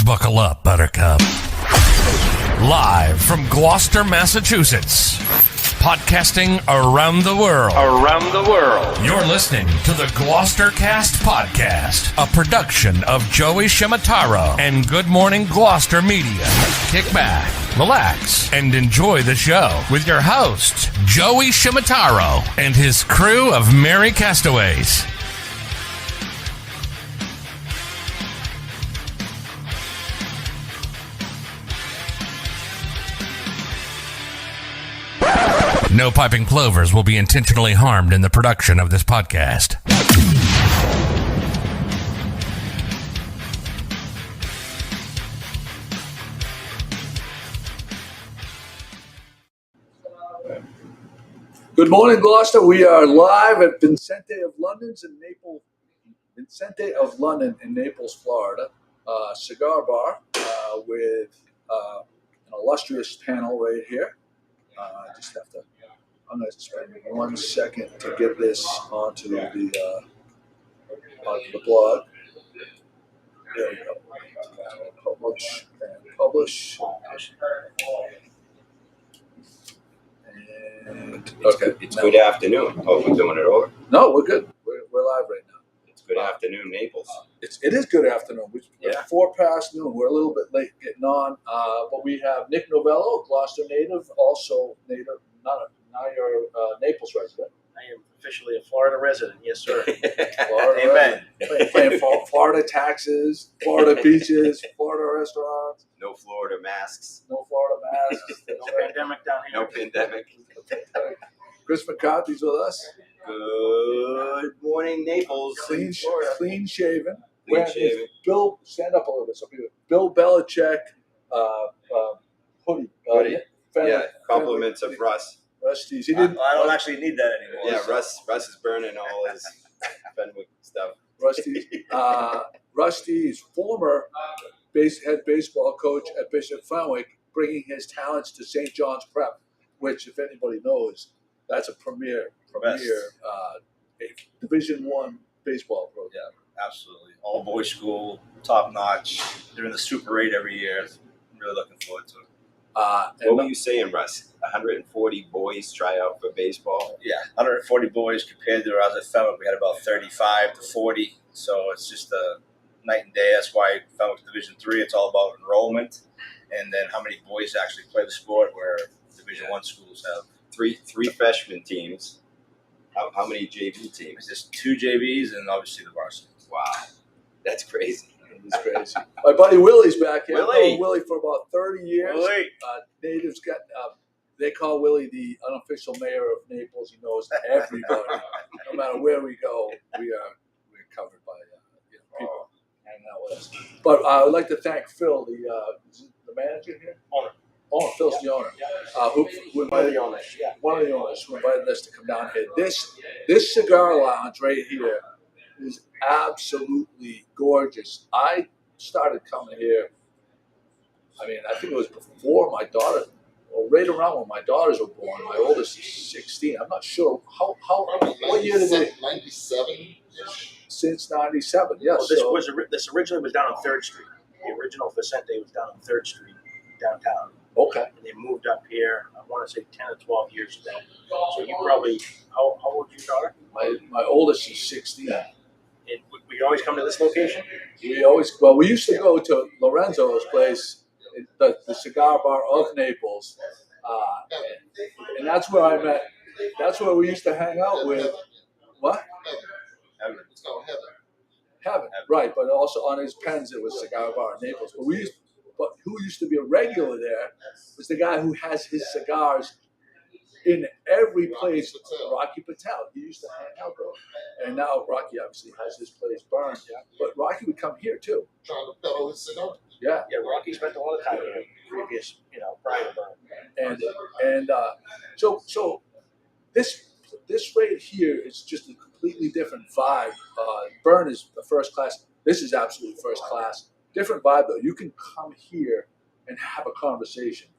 Buckle up, Buttercup. Live from Gloucester, Massachusetts. Podcasting around the world. You're listening to the GloucesterCast podcast, a production of Joey Shimataro and Good Morning Gloucester Media. Kick back, relax, and enjoy the show with your host, Joey Shimataro, and his crew of merry castaways. No piping plovers will be intentionally harmed in the production of this podcast. Good morning, Gloucester. We are live at Vincente of London's in Naples. Vincente of London in Naples, Florida. Cigar bar with an illustrious panel right here. I just have to. I'm going to spend 1 second to get this onto the blog. There we go. Publish and publish. And okay, It's good afternoon. Oh, we're doing it over. No, we're good. We're live right now. It's good afternoon, Naples. It is good afternoon. It's 4 past noon. We're a little bit late getting on, but we have Nick Novello, Gloucester native, also native. Now you're a Naples resident. I am officially a Florida resident. Yes, sir. Florida Amen. Paying Florida taxes, Florida beaches, Florida restaurants. No Florida masks. No Florida masks. No pandemic down here. No pandemic. Chris McCarthy's with us. Good morning, Naples. Clean shaven. Clean shaven. Bill, stand up a little bit. So Bill Belichick hoodie. Yeah, compliments of Russ. Rusty's. I don't actually need that anymore. Yeah, so. Russ is burning all his Fenwick stuff. Rusty's former head baseball coach at Bishop Fenwick, bringing his talents to St. John's Prep, which, if anybody knows, that's a premier Division I baseball program. Yeah, absolutely. All boys school, top notch. They're in the Super 8 every year. I'm really looking forward to it. What were you saying, Russ? 140 boys try out for baseball? Yeah, 140 boys compared to when I was at Fenwick. We had about 35 to 40. So it's just a night and day. That's why Fenwick's Division III, it's all about enrollment and then how many boys actually play the sport, where Division I schools have Three freshman teams. How many JV teams? It's just 2 JVs and obviously the varsity. Wow, that's crazy. It's crazy. My buddy Willie's back here. Willie. I've known Willie for about 30 years. Willie. Natives got. They call Willie the unofficial mayor of Naples. He knows everybody. No matter where we go, we're covered by people hanging out with us. But I would like to thank Phil, the manager here. Owner. Phil's the owner. Who invited One of the owners, yeah. One of the owners who invited us to come down here. This cigar lounge right here is absolutely gorgeous. I started coming here, I think it was before my daughter, or right around when my daughters were born. My oldest is 16. I'm not sure. What year did they? 97-ish. Since 97, yes. Well, this originally was down on 3rd Street. The original Vincente was down on 3rd Street, downtown. Okay. And they moved up here, I want to say 10 or 12 years ago. So you probably, how old is your daughter? My oldest is 16. And would you always come to this location? We used to go to Lorenzo's place, the cigar bar of Naples, and that's where I met. That's where we used to hang out with. What? Heaven. It's called Heaven. Heaven, right? But also on his pens, it was cigar bar in Naples. But who used to be a regular there was the guy who has his cigars in every place. Rocky Patel. He used to hang out there, and now Rocky obviously has his place burned. Yeah. But Rocky would come here too. Trying to peddle his cigar. Yeah. Yeah, Rocky spent a lot of time here, prior to Burn. And so this right here is just a completely different vibe. Burn is the first class. This is absolutely first class. Different vibe though. You can come here and have a conversation.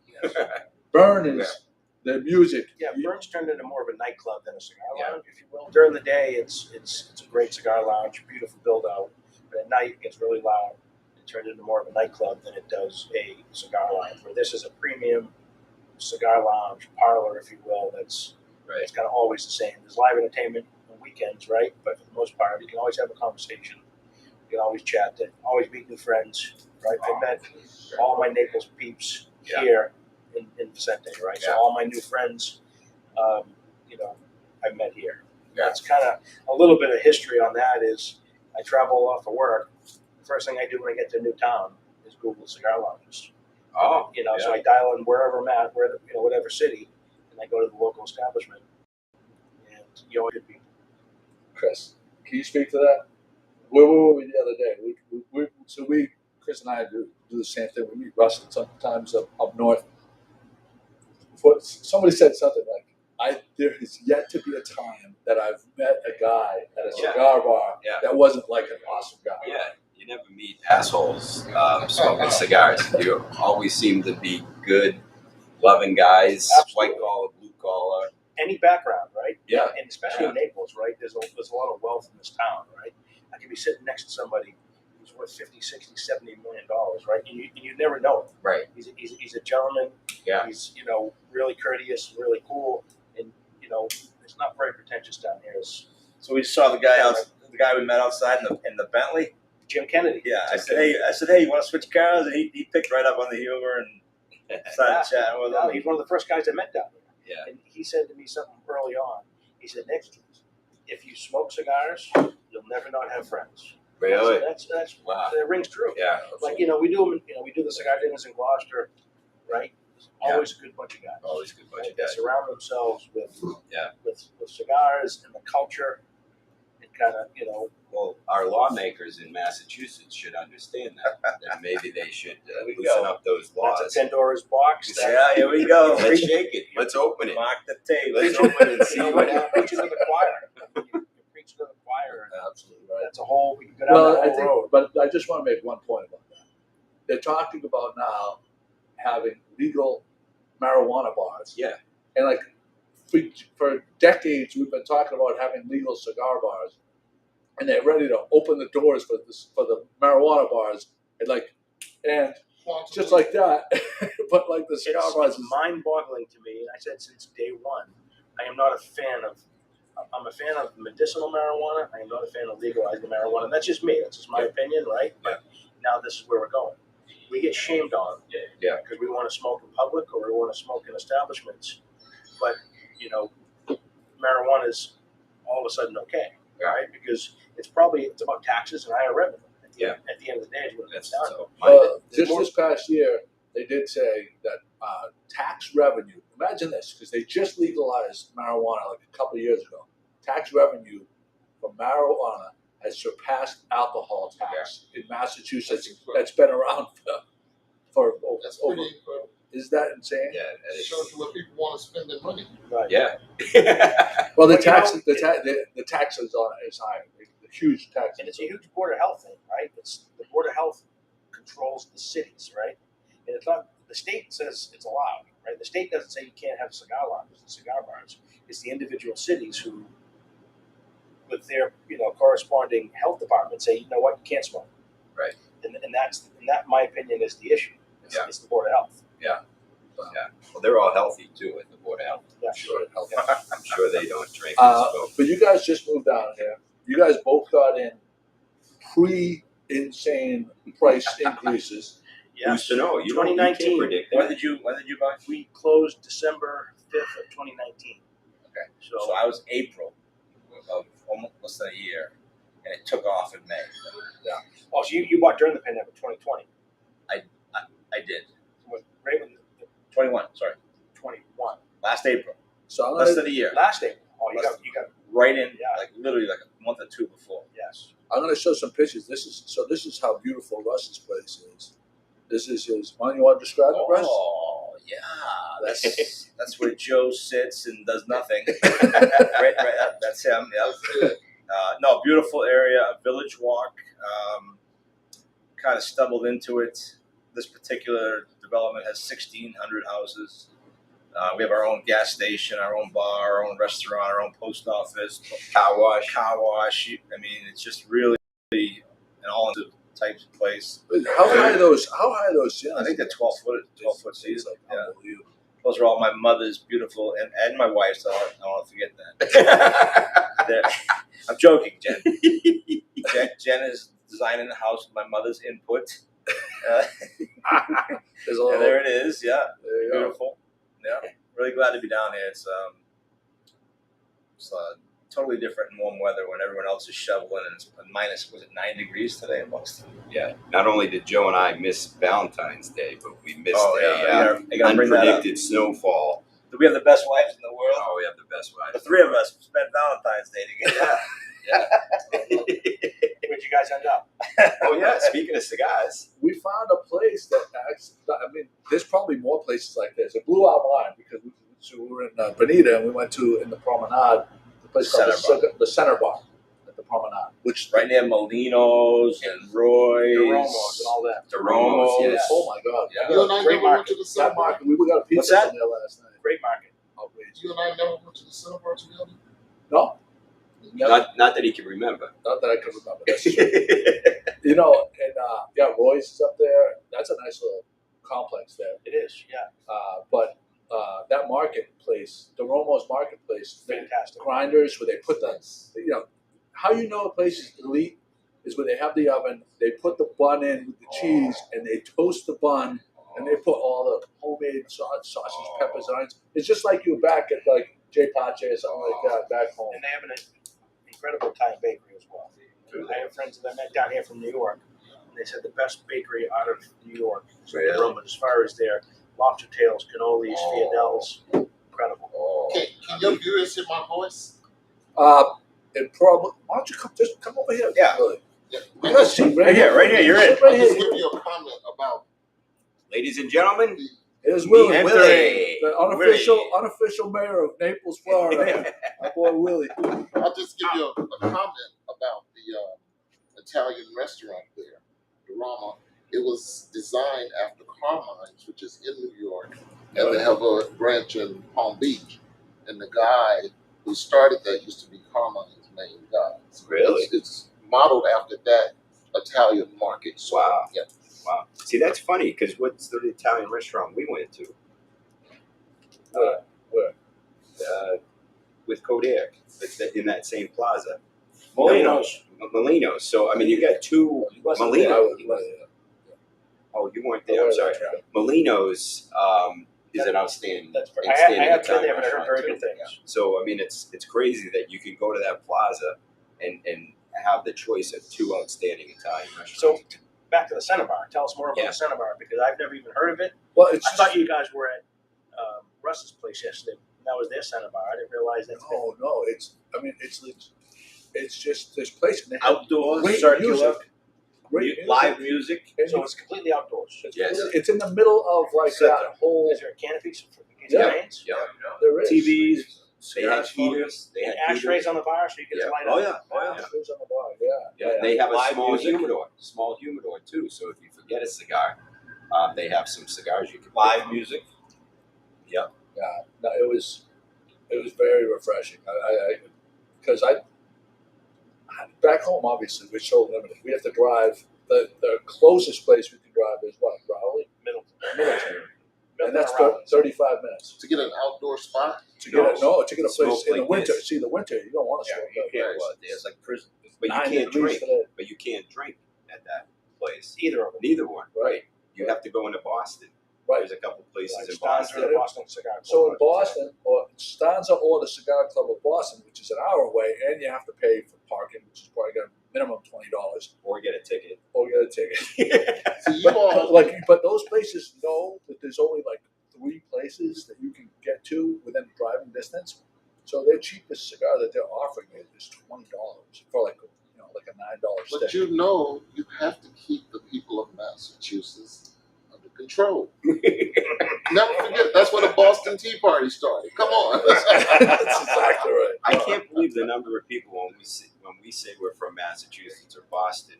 Burn is the music. Yeah, Burn's turned into more of a nightclub than a cigar lounge, if you will. During the day, it's a great cigar lounge, beautiful build out. But at night, it gets really loud. In turned into more of a nightclub than it does a cigar lounge. Where this is a premium cigar lounge parlor, if you will. It's kind of always the same. There's live entertainment on weekends, right? But for the most part, you can always have a conversation. You can always chat. Always meet new friends, right? I met all my Naples peeps here in Vincente, right? So all my new friends, I met here. That's kind of a little bit of history on that. Is I travel a lot for work. The first thing I do when I get to a new town is Google cigar lounges. So I dial in wherever I'm at, whatever city, and I go to the local establishment. And good people. Chris, can you speak to that? Where were we the other day? Chris and I do the same thing. We meet Russ sometimes up north. Somebody said something like, there has yet to be a time that I've met a guy at a cigar bar that wasn't like an awesome guy. Yeah, you never meet assholes smoking cigars. You always seem to be good, loving guys, Absolutely. white collar, blue collar. Any background, right? Yeah. And especially in Naples, right? There's a lot of wealth in this town, right? I could be sitting next to somebody who's worth 50, 60, 70 $million, right? And you never know it. Right. He's a gentleman. Yeah. He's, really courteous, really cool. And, it's not very pretentious down here. So we saw the guy we met outside in the Bentley. Jim Kennedy. Yeah, I said, hey, you want to switch cars? And he picked right up on the humor and started chatting with him. He's one of the first guys I met down here. Yeah. And he said to me something early on. He said, Nick, if you smoke cigars, you'll never not have friends. Really? That's Wow. That rings true. Yeah. Like, we do the cigar dinners in Gloucester, right? Always a good bunch of guys. Always a good bunch of They guys. surround themselves with cigars and the culture and kind of, Well, our lawmakers in Massachusetts should understand that maybe they should loosen up those laws. that's a Pandora's box. Yeah, here we go. Let's shake it. Let's open it. Mark the tape. Let's open it and see what happens. Preaching to the choir. You preach to the choir. Absolutely right. That's we can go down that whole road. But I just want to make one point about that. They're talking about now having legal marijuana bars. Yeah. And for decades, we've been talking about having legal cigar bars, and they're ready to open the doors for the marijuana bars, and just like that, but like the cigar bars. It's mind-boggling to me, and I said since day one, I am not a fan of. I'm a fan of medicinal marijuana. I am not a fan of legalizing marijuana. And that's just me. That's just my opinion, right? But now this is where we're going. We get shamed on because we want to smoke in public or we want to smoke in establishments. But, marijuana is all of a sudden okay, right? Because it's about taxes and higher revenue. At the end of the day, is what it's down. Just this past year, they did say that tax revenue, imagine this, because they just legalized marijuana like a couple of years ago. Tax revenue from marijuana has surpassed alcohol tax in Massachusetts. That's been around for That's over. pretty incredible. Is that insane? Yeah, It shows you where people want to spend their money. Right. yeah. Well, the But, tax is higher. The huge tax. And it's a huge Board of Health thing, right? The Board of Health controls the cities, right? And it's not, the state says it's allowed, right? The state doesn't say you can't have cigar lounges and cigar bars. It's the individual cities who, with their corresponding health department, say, you know what, you can't smoke. Right. And that, my opinion, is the issue. It's the Board of Health. Yeah. Well, they're all healthy too at the Board of Health. Yeah. I'm sure they don't drink and smoke. But you guys just moved down here. You guys both got in pre-insane price increases. Yeah. Who's to know? You 2019. can't predict When that. did you buy? We closed December 5th of 2019. Okay. So So I was April of almost less than a year, and it took off in May. so you bought during the pandemic, 2020. I did. Right when 21. Sorry, 21. last April, So I'm less gonna, than a year. Last April. Oh, you got Right in, Yeah. literally like a month or two before. yes. I'm gonna show some pictures. This is how beautiful Russ's place is. This is his. Why don't you want to describe it, Russ? Oh yeah, that's where Joe sits and does nothing. right, that's him. Yeah. No, beautiful area, a village walk. Kind of stumbled into it. This particular development has 1,600 houses. We have our own gas station, our own bar, our own restaurant, our own post office, car wash. I mean, it's just really an all-inclusive type place. How high are those? Ceilings? I think they're 12-foot seats. Like, Yeah. unbelievable. Those are all my mother's beautiful and my wife's. So I don't want to forget that. I'm joking, Jen. Jen is designing the house with my mother's input. And there it is. Yeah, There you beautiful. Yeah, really glad to be down here. It's totally different in warm weather when everyone else is shoveling and it's minus, was it 9 degrees today in Boston? Yeah. Not only did Joe and I miss Valentine's Day, but we missed unpredicted snowfall. Do we have the best wives in the world? Oh, we have the best wives. The three of us spent Valentine's Day together. Yeah. Where'd you guys end up? Oh, yeah. Speaking of cigars. We found a place that actually, I mean, there's probably more places like this. It blew our mind because we were in Bonita and we went to, in the Promenade, the place called the Center Bar at the Promenade, which right near Molino's and Roy's. Romos and all that. Romos, yes. Oh my God! Yeah. You and I Great never market. went to the That Cigar. market, we got a pizza What's that? from there last night. Great market. Outrageous. You and I never went to the Cigar together. No, Not that he can remember. not that I can remember. That's true. You know, and Roy's is up there. That's a nice little complex there. It is, yeah. But that marketplace, the Romo's marketplace, Fantastic. grinders where they put the, how you know a place is elite is where they have the oven, they put the bun in with the cheese, and they toast the bun, and they put all the homemade sausage, peppers, and onions. It's just like you're back at like J. Pache or something like that back home. And they have an incredible Italian bakery as well. I have friends that I met down here from New York, and they said the best bakery out of New York is in Really? Rome, as far as their lobster tails, cannolis, fiadelles. Incredible. Can your viewers hear my voice? It probably. Why don't you come over here? Yeah. Really. Yeah. You guys see Right here, you're in. Right I'll just here. give you a comment about Ladies and gentlemen, Here's Willie, Willie. the unofficial mayor of Naples, Florida. My boy Willie. I'll just give you a comment about the Italian restaurant there, the Rama. It was designed after Carmine's, which is in New York, and they have a branch in Palm Beach. And the guy who started that used to be Carmine's main guy. So Really? It's modeled after that Italian market. So, Wow. Yeah. Wow. See, that's funny because what's the Italian restaurant we went to? Where? With Kodak in that same plaza. Molino's. Molino's. So, I mean, you got two Wasn't Molino's. I Oh, you weren't there. I'm sorry. Molino's is an outstanding. That's I outstanding have been Italian there, but I heard restaurant, very good too. things. So, I mean, it's crazy that you can go to that plaza and have the choice of two outstanding Italian restaurants. So, back to the Center Bar. Tell us more about Yeah. the Center Bar, because I've never even heard of it. Well, it's I thought you guys were at Russ's place yesterday. That was their Center Bar. I didn't realize that. no. It's just this place. And they have Outdoors, great circular, music. Great live music. And So it's completely outdoors. Yes. It's in the middle of like that whole. Is there a canopy for in case Yeah. it rains? Yeah. There is TVs. They had heaters. They And had ashtrays heaters. on the bar so you can Yeah. light Oh up. yeah. Ashtrays on the bar. Yeah. Yeah, they have a Live small music. humidor too. So if you forget a cigar, they have some cigars you can Live music. Yeah. No, it was very refreshing. Because I back home obviously we're so limited. We have to drive. The closest place we can drive is what? Raleigh, Middleton. And that's 35 minutes. To get an outdoor spot, To get a place Smoke in the like winter. this. See, the winter you don't want to smoke. You out can't there. go out there. It's like prison. but you 9 can't degrees drink. today. But you can't drink at that place. Either of them. Neither one. Right. You have to go into Boston. Right. There's a couple places in Stanza Boston. or the Boston Cigar Club. So in Boston, or Stanza or the Cigar Club of Boston, which is an hour away, and you have to pay for parking, which is probably going to minimum $20, Or get a ticket. or get a ticket. so you all but those places know that there's only like 3 places that you can get to within driving distance. So their cheapest cigar that they're offering is $20 for like a $9 But stick. you know, you have to keep the people of Massachusetts under control. Never forget, that's where the Boston Tea Party started. Come on. That's exactly right. I can't believe the number of people when we say we're from Massachusetts or Boston,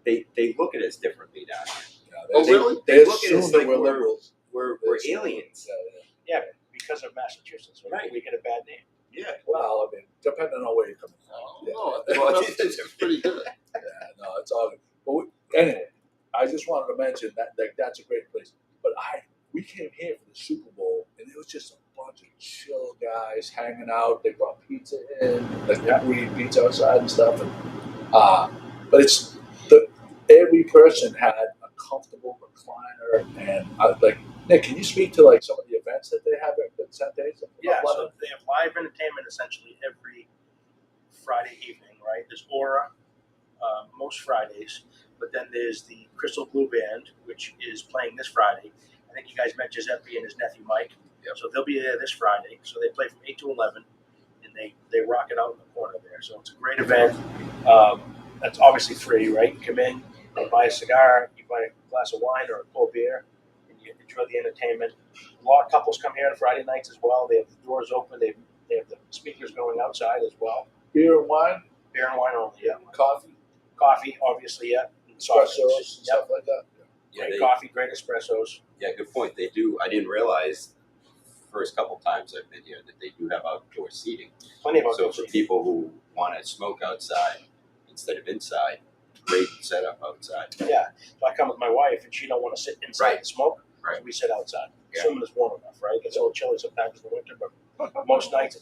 they look at us differently down here. Yeah, Oh, they- really? They They look at assume us that like we're we're- liberals. We're They assume- aliens. Yeah. Yeah, because of Massachusetts. Right. We get a bad name. Yeah. Well, I mean, depending on where you're coming I from. don't know. I think Well, Massachusetts is pretty good. Yeah, no, it's all good. But Anyway, I just wanted to mention that that's a great place. But we came here for the Super Bowl, and it was just a bunch of chill guys hanging out. They brought pizza in, like we eat pizza outside and stuff. And but every person had a comfortable recliner, and like Nick, can you speak to like some of the events that they have at Vincente? Yeah, so they have live entertainment essentially every Friday evening, right? There's Aura most Fridays, but then there's the Crystal Blue Band, which is playing this Friday. I think you guys met Giuseppe and his nephew Mike. Yep. So they'll be there this Friday. So they play from 8 to 11, and they rock it out in the corner there. So it's a great event. That's obviously free, right? You come in, you buy a cigar, you buy a glass of wine or a cold beer, and you enjoy the entertainment. A lot of couples come here on Friday nights as well. They have the doors open. They have the speakers going outside as well. Beer and wine? Beer and wine only, yeah. Coffee, obviously, yeah. And soft espressos, drinks. stuff like that. Yeah, Great coffee, great espressos. Yeah, good point. They do. I didn't realize first couple times I've been here that they do have outdoor seating. Plenty of So outdoor for seating. people who want to smoke outside instead of inside, great setup outside. Yeah. So I come with my wife, and she don't want to sit inside Right. and smoke. Right. So we sit outside. Yeah. Assuming it's warm enough, right? It gets a little chilly sometimes in the winter, but most nights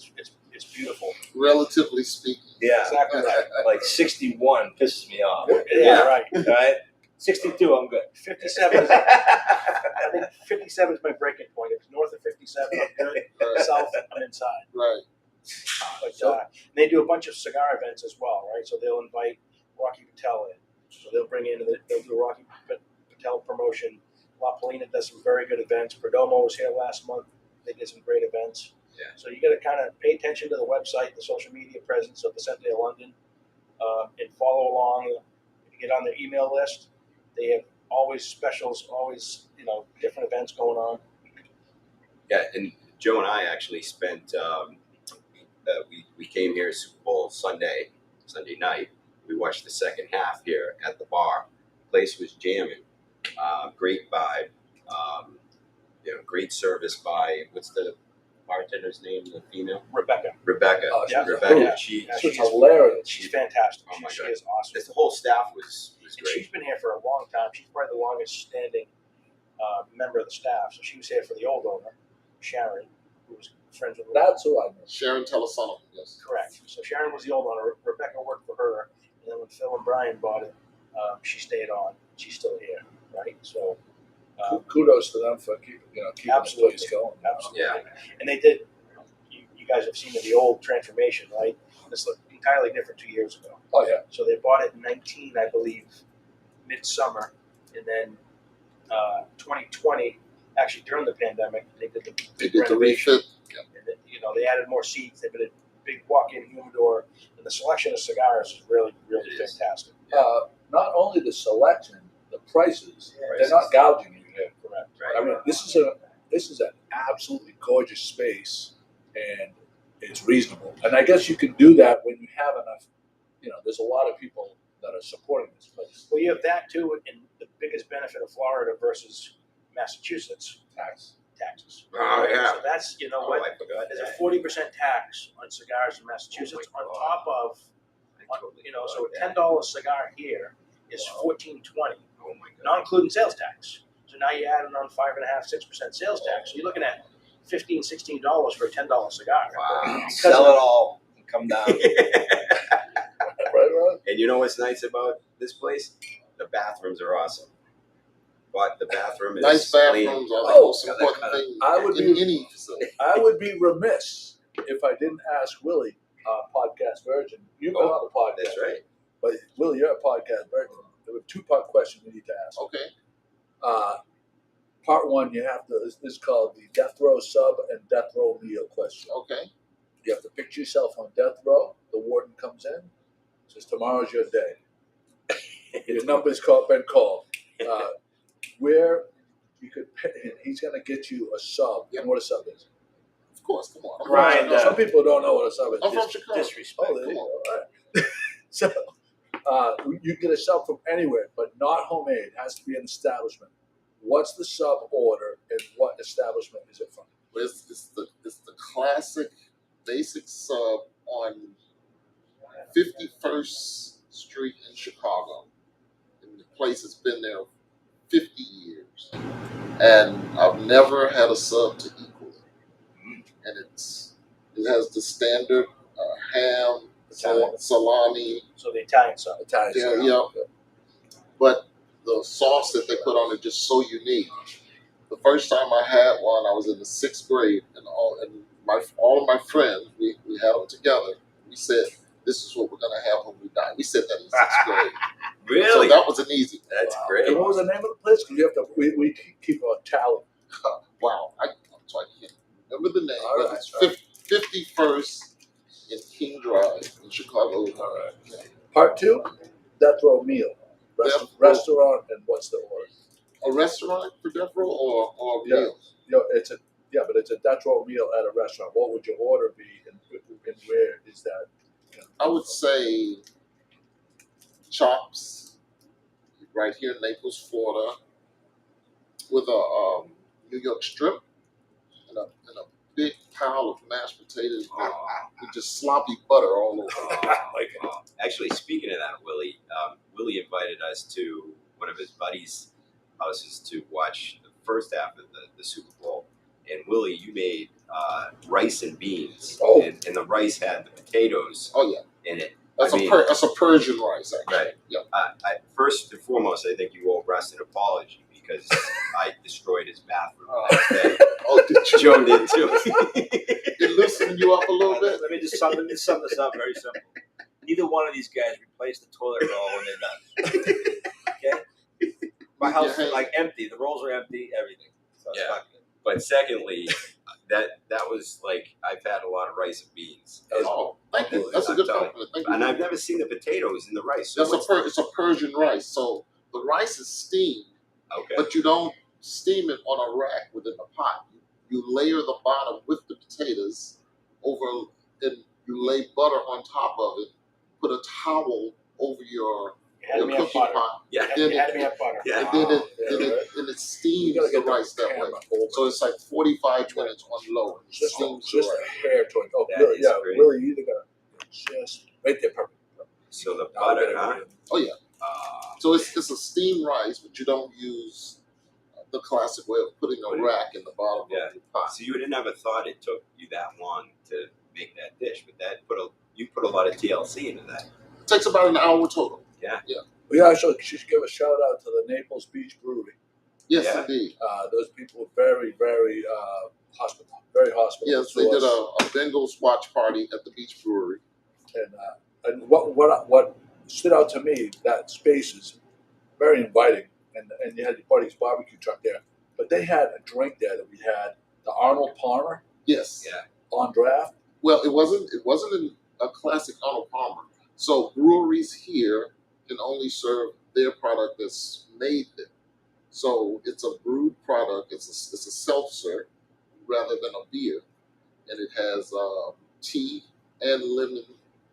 it's beautiful. Relatively speaking. Yeah, Exactly right. like 61 pisses me off. Yeah, right. All right, 62, I'm good. 57 is, I think 57 is my breaking point. If it's north of 57, I'm good. South, I'm inside. Right. But they do a bunch of cigar events as well, right? So they'll invite Rocky Patel in. So they'll do a Rocky Patel promotion. La Polina does some very good events. Perdomo was here last month. They did some great events. Yeah. So you got to kind of pay attention to the website, the social media presence of Vincente of London, and follow along. If you get on their email list, they have always specials, always different events going on. Yeah, and Joe and I actually spent. We came here Super Bowl Sunday night. We watched the second half here at the bar. Place was jamming. Great vibe. Great service by what's the bartender's name? The female Rebecca. Rebecca. Oh, yeah. Rebecca. Yeah. She's She's hilarious. She's fantastic. Oh my she God. is awesome. the whole staff was And great. she's been here for a long time. She's probably the longest standing member of the staff. So she was here for the old owner, Sharon, who was friends with Rebecca. That's who I know. Sharon Telesono, yes. Correct. So Sharon was the old owner. Rebecca worked for her. And then when Phil and Brian bought it, she stayed on. She's still here, right? So Kudos to them for keeping the absolutely. place going. Absolutely. Yeah. And they did, you guys have seen the old transformation, right? This looked entirely different 2 years ago. Oh yeah. So they bought it in 19, I believe, midsummer, and then 2020, actually during the pandemic, they did the They big did the renovation. refit. And then, they added more seats. They did a big walk-in humidor, and the selection of cigars is really, really It is. fantastic. Not only the selection, the prices. Yeah. They're not gouging you here. Correct. I mean, this is an absolutely gorgeous space, and it's reasonable. And I guess you can do that when you have enough. There's a lot of people that are supporting this place. Well, you have that too, and the biggest benefit of Florida versus Massachusetts, taxes. Oh, yeah. So that's, I forgot there's a that. 40% tax on cigars in Massachusetts Oh, my on God. top of, so a $10 cigar here is $14.20, Oh my God. not including sales tax. So now you're adding on 5.5-6% sales tax. So you're looking at $15-$16 for a $10 cigar. Wow. Sell it all and come down. Right? And you know what's nice about this place? The bathrooms are awesome. But the bathroom is Nice clean. bathrooms are the Oh, most important thing I would in be- any facility. I would be remiss if I didn't ask Willie, podcast virgin. You've been on the podcast, That's right. But Willie, you're a podcast virgin. There were 2-part question we need to ask. Okay. Part one, you have to. This is called the death row sub and death row meal question. Okay. You have to picture yourself on death row. The warden comes in, says, "Tomorrow's your day. Your number's been called. Where you could pick, he's going to get you a sub. You know what a sub is? Of course. Come on. Grind, Some people don't know what a sub is. I'm from Chicago. Disrespect. Oh, there Come you on. go. All right. So you get a sub from anywhere, but not homemade. It has to be an establishment. What's the sub order, and what establishment is it from? It's the classic basic sub on 51st Street in Chicago, in the place has been there 50 years, and I've never had a sub to equal it. And it has the standard ham, salami. So the Italian sub. Yeah. But the sauce that they put on it just so unique. The first time I had one, I was in the 6th grade, and all of my friends, we had them together. We said, "This is what we're gonna have when we die." We said that in 6th grade. Really? So that was an easy. That's Wow. great. And what was the name of the place? Because you have to. We keep a tally. Wow, I can't remember the name, All but right, it's all right. 51st in King Drive in Chicago. All right. Part 2, Death Row Meal. Death Row. Restaurant, and what's the order? A restaurant for Death Row or Yeah. meal? But it's a Death Row meal at a restaurant. What would your order be, and where is that? I would say chops right here in Naples, Florida, with a New York strip and a big pile of mashed potatoes with just sloppy butter all over. Actually, speaking of that, Willie invited us to one of his buddies' houses to watch the first half of the Super Bowl. And Willie, you made rice and beans, Oh. and the rice had the potatoes Oh yeah, in it. that's a Persian rice actually. Right. Yeah. First and foremost, I think you owe Russ an apology because I destroyed his bathroom the next day. Oh, did you? Joe did too. It loosened you up a little bit. Let me just sum this up very simple. Neither one of these guys replaced the toilet roll when they're done. Okay? My house is like empty. The rolls are empty, everything. So it's Yeah. not good. But secondly, that was like I've had a lot of rice and beans. Oh, thank you. That's a good compliment. Thank you. And I've never seen the potatoes in the rice. So It's a Persian rice. So the rice is steamed, okay. but you don't steam it on a rack within the pot. You layer the bottom with the potatoes over, and you lay butter on top of it. Put a towel over your cooking pot. Yeah. You had me at butter. Yeah. And then it steams You gotta the get rice that way. camera over. So it's like 45 minutes on low. And it Just steams the a rice. hair to it. Oh, That good. is Yeah, great. Willie, you either gotta just right there, perfect. So the Now we butter, gotta huh? go in. Oh yeah. So it's a steamed rice, but you don't use the classic way of putting a rack in the bottom of your pot. So you would have never thought it took you that long to make that dish, but you put a lot of TLC into that. It takes about an hour total. Yeah. Yeah. We actually should give a shout out to the Naples Beach Brewery. Yes, Yeah. indeed. Those people were very, very hospitable. Very hospitable. Yes, they did a Bengals watch party at the Beach Brewery. And what stood out to me, that space is very inviting, and you had your buddy's barbecue truck there, but they had a drink there that we had, the Arnold Palmer Yes. Yeah. on draft. Well, it wasn't a classic Arnold Palmer. So breweries here can only serve their product that's made there. So it's a brewed product. It's a seltzer rather than a beer, and it has tea and lemon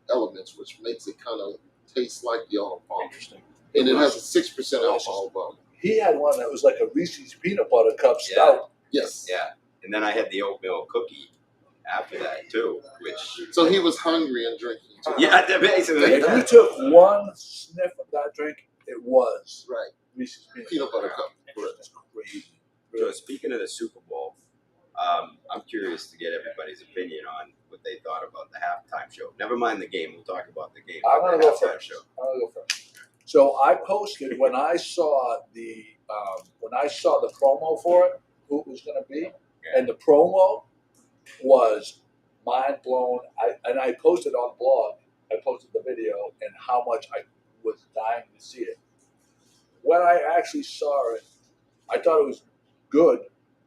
elements, which makes it kind of taste like the Arnold Palmer. Interesting. And it has a 6% alcohol volume. He had one that was like a Reese's peanut butter cup stout. Yes. Yeah. And then I had the oatmeal cookie after that too, which So he was hungry and drinking too. yeah, basically. If you took one sniff of that drink, it was Right. Reese's Peanut butter cup. That's crazy. So speaking of the Super Bowl, I'm curious to get everybody's opinion on what they thought about the halftime show. Never mind the game. We'll talk about the game. I'm gonna go halftime first. show. I'll go first. So I posted when I saw the promo for it, who it was going to be, and the promo was mind blown. I posted on the blog. I posted the video and how much I was dying to see it. When I actually saw it, I thought it was good,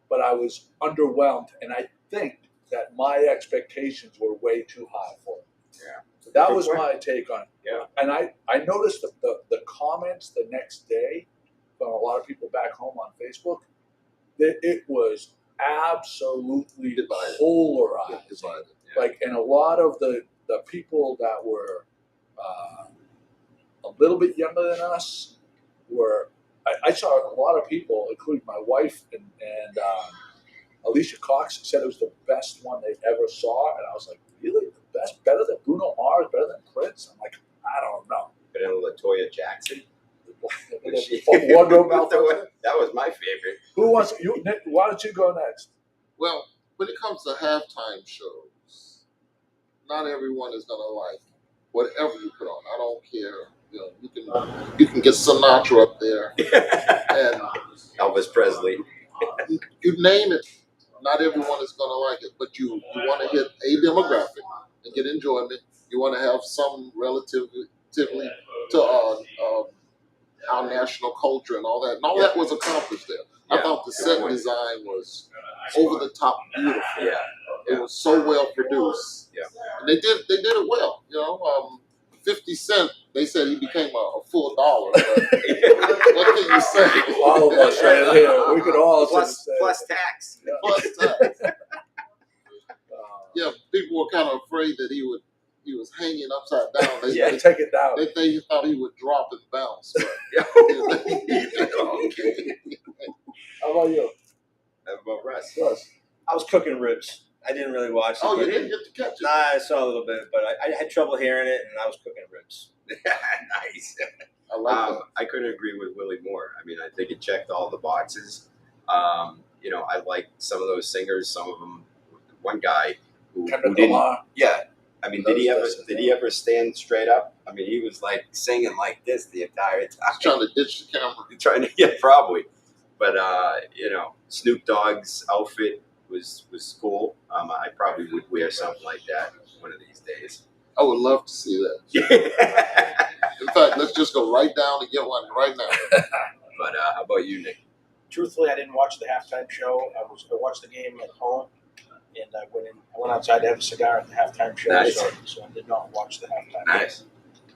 but I was underwhelmed, and I think that my expectations were way too high for it. Yeah. So that was my take on it. Yeah. And I noticed the comments the next day from a lot of people back home on Facebook that it was absolutely polarized. Divided. Like, and a lot of the people that were a little bit younger than us were. I saw a lot of people, including my wife and Alicia Cox, said it was the best one they ever saw, and I was like, really, the best, better than Bruno Mars, better than Prince? I'm like, I don't know. But then LaToya Jackson. Wardrobe malfunction. That was my favorite. Who wants you? Nick, why don't you go next? Well, when it comes to halftime shows, not everyone is gonna like whatever you put on. I don't care. You can get Sinatra up there and Elvis Presley. you name it. Not everyone is gonna like it, but you want to hit a demographic and get enjoyment. You want to have some relatively to our national culture and all that. And all that was accomplished there. I thought the set design was over the top beautiful. Yeah. It was so well produced. Yeah. And they did it well. 50 Cent, they said he became a full dollar. But what can you say? All of us right here, we could all plus tax. Plus tax. Yeah, people were kind of afraid that he was hanging upside down. They take it down. They thought he would drop and bounce. But, Okay. How about you? How about Russ? I was cooking ribs. I didn't really watch it. Oh, you didn't get to catch it? Nah, I saw a little bit, but I had trouble hearing it, and I was cooking ribs. Nice. I like that. I couldn't agree with Willie more. I mean, I think it checked all the boxes. I like some of those singers. Some of them. One guy who didn't. Yeah. I mean, did he ever stand straight up? I mean, he was like singing like this the entire time. He's trying to ditch the camera. Probably. But Snoop Dogg's outfit was cool. I probably would wear something like that one of these days. I would love to see that. In fact, let's just go right down and get one right now. But how about you, Nick? Truthfully, I didn't watch the halftime show. I watched the game at home, and I went outside to have a cigar at the halftime show. Nice. So I did not watch the halftime. Nice.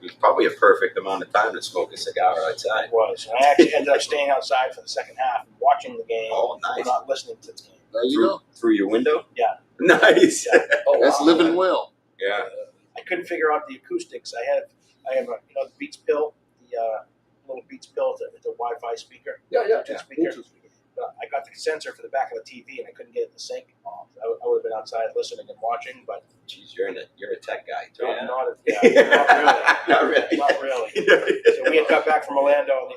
It was probably a perfect amount of time to smoke a cigar outside. It was. And I actually ended up staying outside for the second half and watching the game. Oh, nice. And not listening to the game. There you go. Through your window? Yeah. Nice. Yeah. That's living well. Yeah. I couldn't figure out the acoustics. I have the Beats pill, the little Beats pill, the Wi-Fi speaker. Yeah. Bluetooth speaker. I got the sensor for the back of the TV, and I couldn't get it to sync. I would have been outside listening and watching, but Jeez, you're a tech guy too. Not really. So we had got back from Orlando,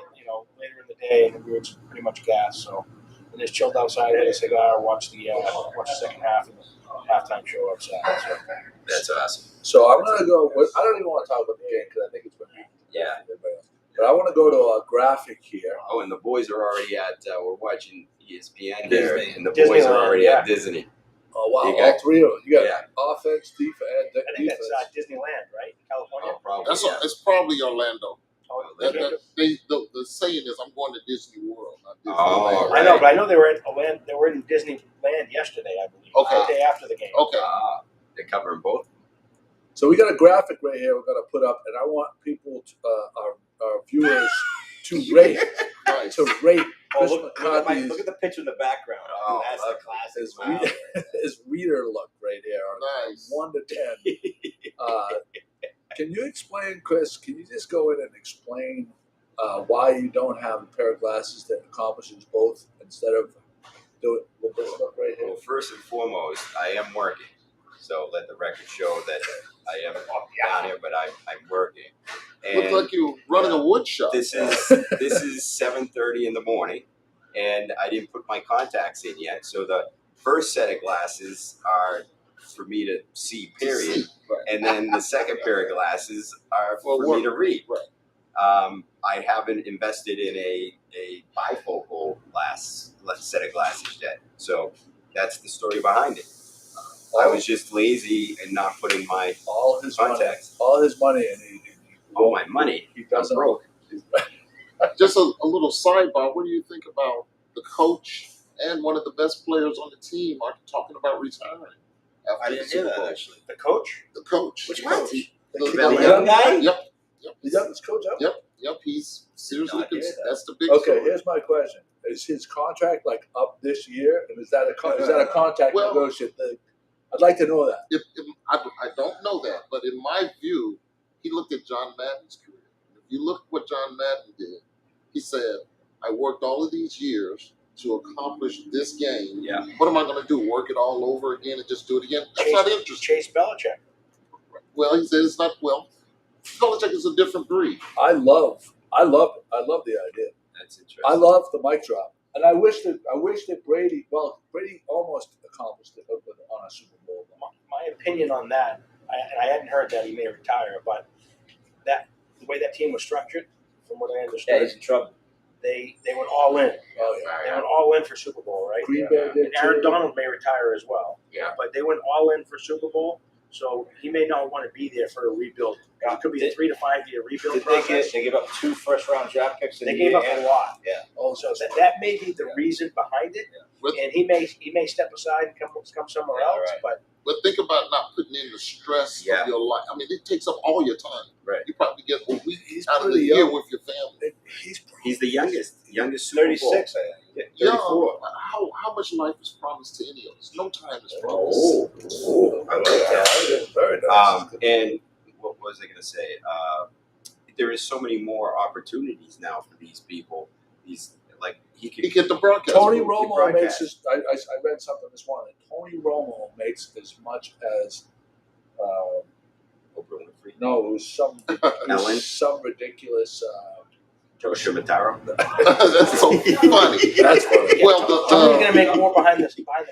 later in the day, and we were pretty much gassed. So we just chilled outside, had a cigar, watched the second half of the halftime show outside. So. That's awesome. So I'm gonna go. I don't even want to talk about the game because I think it's been But I want to go to a graphic here. Oh, and the boys are already at. We're watching ESPN there, Disney. and the boys are already Disneyland, at Disney. Oh wow, You got- all three of them. You got Yeah. offense, defense, and I think defense. that's Disneyland, right? California. Oh, probably. It's probably Orlando. Oh, The saying is, I'm going to Disney World, not Disneyland. Oh, I know, but I know they were at Orlando. They were in Disneyland yesterday, I believe. Okay. The day after the game. Okay. They're covering both. So we got a graphic right here we're going to put up, and I want people, our viewers, to rate Nice. Chris Look McCarthy's at the picture in the background. Oh, That's the classic. his, Wow. his reader look right here. Nice. 1 to 10. Can you explain, Chris? Can you just go in and explain why you don't have a pair of glasses that accomplishes both instead of doing this look right here? Well, first and foremost, I am working, so let the record show that I am down here, but I'm working. And Looks like you're running a wood shop. this is 7:30 in the morning, and I didn't put my contacts in yet. So the first set of glasses are for me to see, period, Right. and then the second pair of glasses are for me to read. Right. I haven't invested in a bifocal set of glasses yet, so that's the story behind it. I was just lazy and not putting my all his contacts. money, and he All my money. He I'm doesn't. broke. Just a little sidebar. What do you think about the coach and one of the best players on the team are talking about retiring? I didn't hear that actually. The coach? The coach. Which The coach? The young guy? Yep. The youngest coach out. Yep. He's seriously. Did not hear that. That's the big Okay, story. here's my question: is his contract like up this year, and is that a contract Well- negotiation thing? I'd like to know that. If I don't know that, but in my view, he looked at John Madden's career. If you look at what John Madden did, he said, I worked all of these years to accomplish this game. Yeah. What am I going to do? Work it all over again and just do it again? That's not interesting. Chase Belichick. Well, he said it's not. Well, Belichick is a different breed. I love I love it. I love the idea. That's interesting. I love the mic drop, and I wish that Brady. Well, Brady almost accomplished it on a Super Bowl. My opinion on that, and I hadn't heard that he may retire, but the way that team was structured, from what I understood, Yeah, he's in trouble. they went all in. Oh yeah. They went all in for Super Bowl, right? Green Bay did And Aaron too. Donald may retire as well. Yeah. But they went all in for Super Bowl, so he may not want to be there for a rebuild. It could be a 3 to 5 year rebuild Did process. they give up 2 first-round draft picks? They gave up a lot. Yeah. Oh, So that may be the reason behind it. Yeah. And he may step aside and come somewhere else. Right. But think about not putting in the stress Yeah. of your life. I mean, it takes up all your time. Right. You probably get a week He's out of the pretty year young. with your family. He's the youngest Super Bowl. 36, I think. Yeah, 34. how much life is promised to any of us? No time is promised. I like that. Very nice. And what was I going to say? There is so many more opportunities now for these people. He He get the broadcast. Tony booth. Romo broadcast. makes I read something this morning. Tony Romo makes as much as Oprah Winfrey. no, it was some ridiculous. Joe Shimataro. That's so funny. That's funny. Well, Tony's going to make more behind the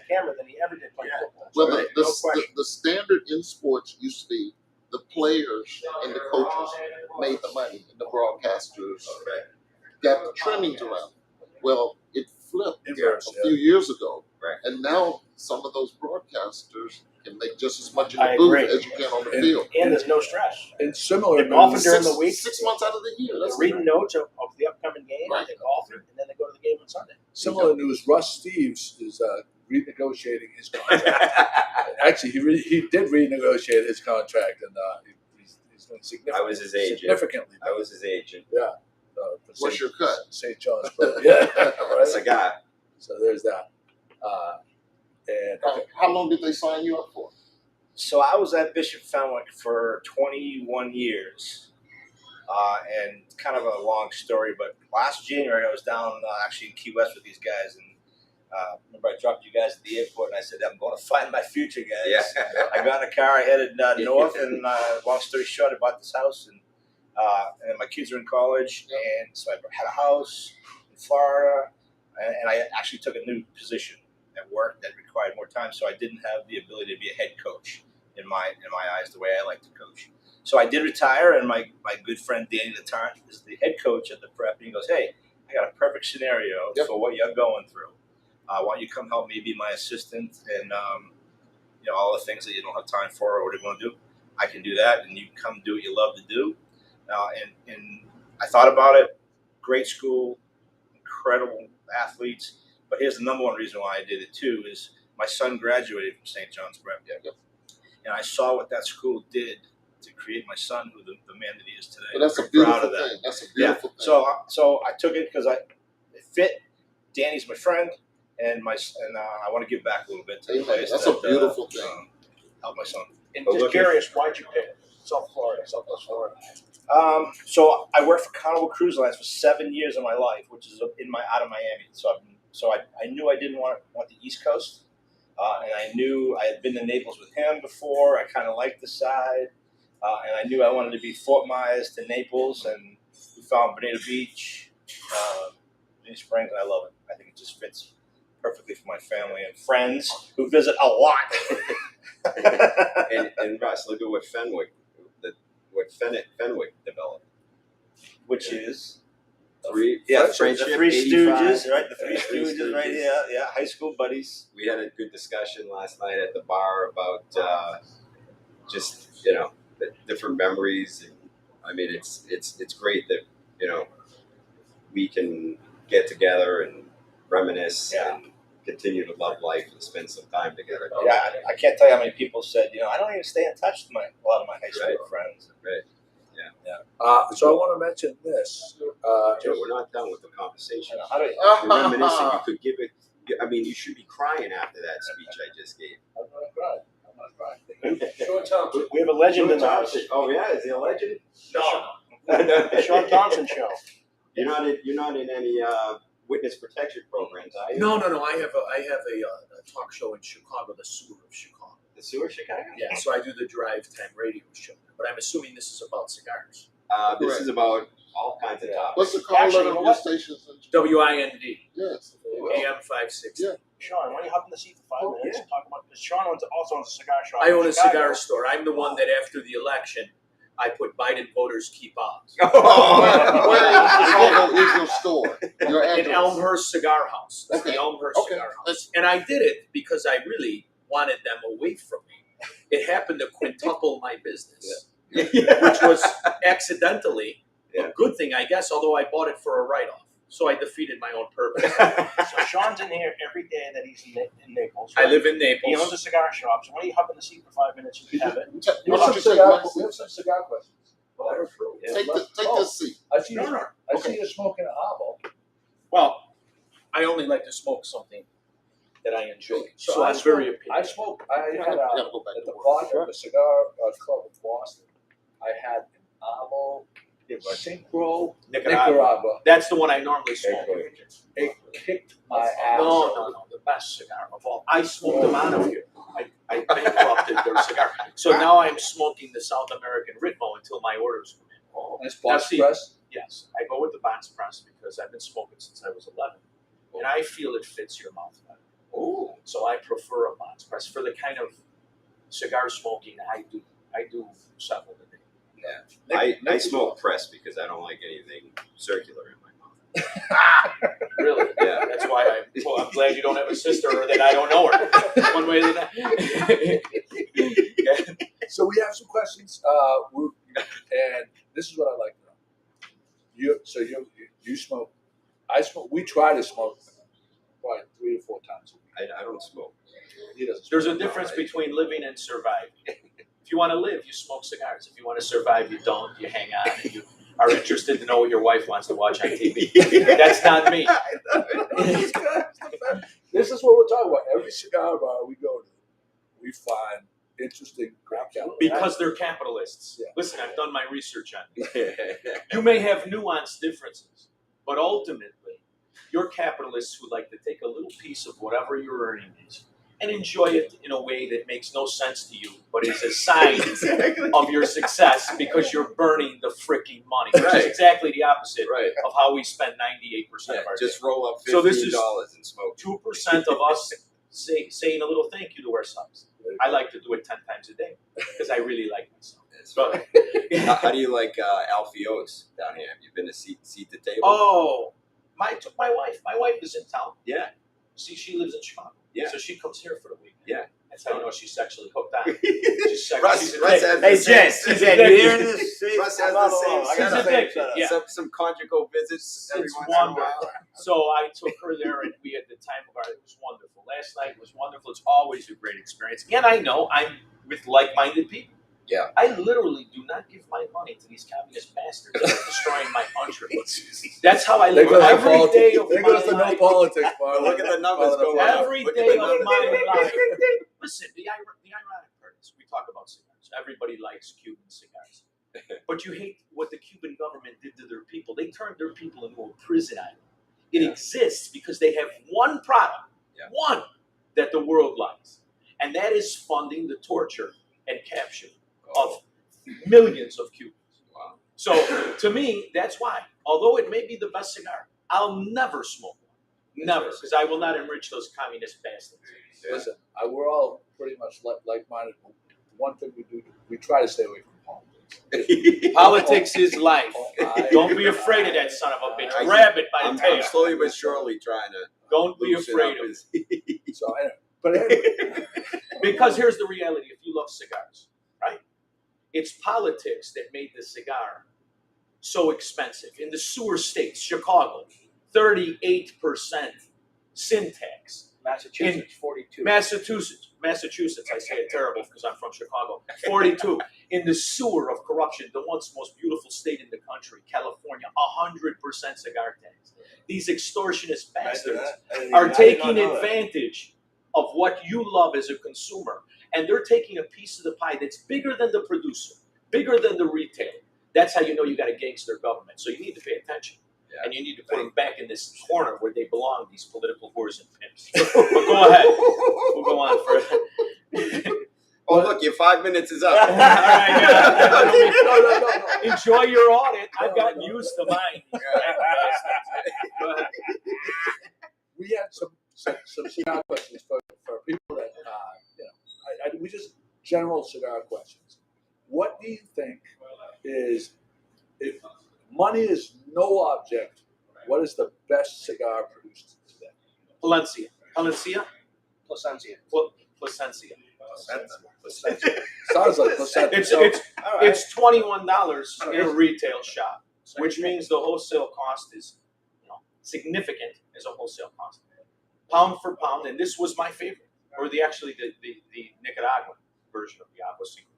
camera than he ever did playing football. Well, Right. the, No question. the standard in sports used to be the players and the coaches made the money, and the broadcasters got the trimmings around. Well, it flipped Inverse, a few years ago, Right. and now some of those broadcasters can make just as much in I the booth agree. as you can on the field. And there's no stress. And similar They're golfing news, during the week. 6 months out of the year. They're That's reading notes of the upcoming game. Right. They're golfing, and then they go to the game on Sunday. similar news. Russ Steves is renegotiating his contract. Actually, he did renegotiate his contract, and he's doing significantly. I was his agent. Significantly. I was his agent. For What's your cut? St. John's. Yeah, right. Cigar. So there's that. And How long did they sign you up for? So I was at Bishop Fenwick for 21 years. And kind of a long story, but last January I was down actually in Key West with these guys, and remember I dropped you guys at the airport, and I said, I'm going to find my future, guys. Yeah. I got in a car, I headed north, and long story short, I bought this house, and then my kids are in college, and so I had a house in Florida, and I actually took a new position at work that required more time, so I didn't have the ability to be a head coach in my eyes the way I like to coach. So I did retire, and my good friend Danny Latarn is the head coach at the prep, and he goes, hey, I got a perfect scenario for what you're going through. Why don't you come help me be my assistant, and all the things that you don't have time for or what you're going to do, I can do that, and you come do what you love to do. And I thought about it. Great school, incredible athletes, but here's the number one reason why I did it too is my son graduated from St. John's Prep, and I saw what that school did to create my son, who the man that he is today. But that's a I'm beautiful proud of that. thing. That's a beautiful thing. So I took it because it fit. Danny's my friend, and I want to give back a little bit to the Amen. place. That's a beautiful thing. Help my son. And Oh, just look curious, why'd you pick Southwest Florida? So I worked for Carnival Cruise Lines for 7 years of my life, which is out of Miami. So I knew I didn't want the East Coast, and I knew I had been to Naples with him before. I kind of liked the side, and I knew I wanted to be Fort Myers to Naples, and we found Bonita Beach, Bonita Springs, and I love it. I think it just fits perfectly for my family and friends who visit a lot. and Russ, look at what Fenwick developed. Which is Friendship, the Three 85. Stooges, right? The Three Yeah, Three Stooges, right? Stooges. Yeah, high school buddies. We had a good discussion last night at the bar about just the different memories, and I mean it's great that we can get together and reminisce and continue to love life and spend some time together. Yeah, I can't tell you how many people said, I don't even stay in touch with a lot of my high school friends. Right. so I want to mention this. Joe, we're not done with the conversation. How do you, You're reminiscing. You could give it. I mean, you should be crying after that speech I just gave. I'm not crying. We have a legend in the house. Oh yeah, is he a legend? The Sean Thompson Show. You're not in any witness protection programs, are you? No. I have a talk show in Chicago, the Sewer of Chicago. The Sewer Chicago? Yeah, so I do the drive time radio show. But I'm assuming this is about cigars. This is about all kinds of topics. What's the call Actually, letter you know of your what? stations? WIND, Yes. AM 560. Yeah. Sean, why don't you hop in the seat for 5 Oh, minutes and talk about this? Sean also owns a cigar shop. I in own a Chicago. cigar store. I'm the one that after the election, I put Biden voters keep out. Where is your store? Your In address? Elmhurst Cigar House. That's Okay. the Elmhurst Okay. Cigar House. And I did it because I really wanted them away from me. It happened to quintuple my business, which was accidentally a good thing, I guess, although I bought it for a write-off. So I defeated my own purpose. So Sean's in here every day that he's in Naples. I right? live in He owns Naples. a cigar shop. So why don't you hop in the seat for 5 minutes? You can have it. We Why have don't you some take cigar, my we seat? have some cigar questions. Take this seat. I see you. No. I see you smoking a hobble. Well, I only like to smoke something that I enjoy. So I I'm very smoke. opinionated. I smoke. I had I gotta go back at to the work. bar, the cigar club of Boston. I had an Amo Synchro Nicaragua. That's the one I normally smoke. It kicked my ass. No. The best cigar of all. I smoked them out of here. I bankrupted their cigar. So now I'm smoking the South American Ritmo until my orders come in. Oh, nice Now box see, press. Yes, I go with the box press because I've been smoking since I was 11. And I feel it fits your mouth better. Oh. So I prefer a box press for the kind of cigar smoking I do. I do several a day. Yeah. I smoke press because I don't like anything circular in my mouth. Really? Yeah. That's why I'm glad you don't have a sister or that I don't know her. One way or the other. So we have some questions. And this is what I like to know. You smoke. I smoke. We try to smoke probably 3 to 4 times a week. I don't smoke. He doesn't. There's a difference between living and surviving. If you want to live, you smoke cigars. If you want to survive, you don't. You hang on and you are interested to know what your wife wants to watch on TV. That's not me. This is what we're talking about. Every cigar bar we go to, we find interesting crap. Because they're capitalists. Yeah. Listen, I've done my research on it. You may have nuanced differences, but ultimately, you're capitalists who like to take a little piece of whatever your earning is and enjoy it in a way that makes no sense to you, but is a sign of your success because you're burning the freaking money, which is exactly the opposite of how we spend 98% of our just day. roll up $15 So this is and smoke. 2% of us saying a little thank you to ourselves. I like to do it 10 times a day because I really like myself. But, How do you like Alfio's down here? Have you been to seat to table? oh, my wife. My wife is in town. Yeah. See, she lives in Chicago. Yeah. So she comes here for the weekend. Yeah. That's how you know she's sexually hooked on. She's Russ she's has addicted. the Hey, same- Jen, She's you addicted. hear this? See, Russ I'm has not the same alone. I got She's the same addicted, setup. yeah. Some conjugal visits every It's once in a wonderful. while. So I took her there, and we had the time of our. It was wonderful. Last night was wonderful. It's always a great experience, and I know I'm with like-minded people. Yeah. I literally do not give my money to these communist bastards that are destroying my country. That's how I live every day of There my goes the no life. politics part. Look at the numbers going up. Every Look at day the of numbers my going up. life. Listen, the ironic part is we talk about cigars. Everybody likes Cuban cigars. But you hate what the Cuban government did to their people. They turned their people into a prison island. It exists because they have one product, one, that the world likes. And that is funding the torture and capture of millions of Cubans. Wow. So to me, that's why. Although it may be the best cigar, I'll never smoke one. Never, because I will not enrich those communist bastards. Listen, we're all pretty much like-minded. One thing we do, we try to stay away from politics. Politics is life. Don't be afraid of that that son of a bitch. Grab it by the tail. I'm slowly but surely trying to. Don't be loosen afraid up of his- it. So, anyway, Because here's the reality: if you love cigars, right? It's politics that made the cigar so expensive. In the sewer states, Chicago, 38% sin tax. Massachusetts, 42. Massachusetts, I say it terrible because I'm from Chicago. 42. In the sewer of corruption, the once most beautiful state in the country, California, 100% cigar tax. These extortionist bastards are taking advantage of what you love as a consumer, and they're taking a piece of the pie that's bigger than the producer, bigger than the retailer. That's how you know you got a gangster government. So you need to pay attention. Yeah. And you need to put them back in this corner where they belong, these political whores and pimps. But go ahead. We'll go on further. Oh, look, your 5 minutes is up. All right, No. enjoy your audit. I've gotten used to mine. Go ahead. We had some cigar questions for people that we just general cigar questions. What do you think is, if money is no object, what is the best cigar produced today? Placencia. Sounds like placenta. It's $21 in a retail shop, which means the wholesale cost is significant as a wholesale cost. Pound for pound, and this was my favorite, or the Nicaraguan version of the Agua Secret.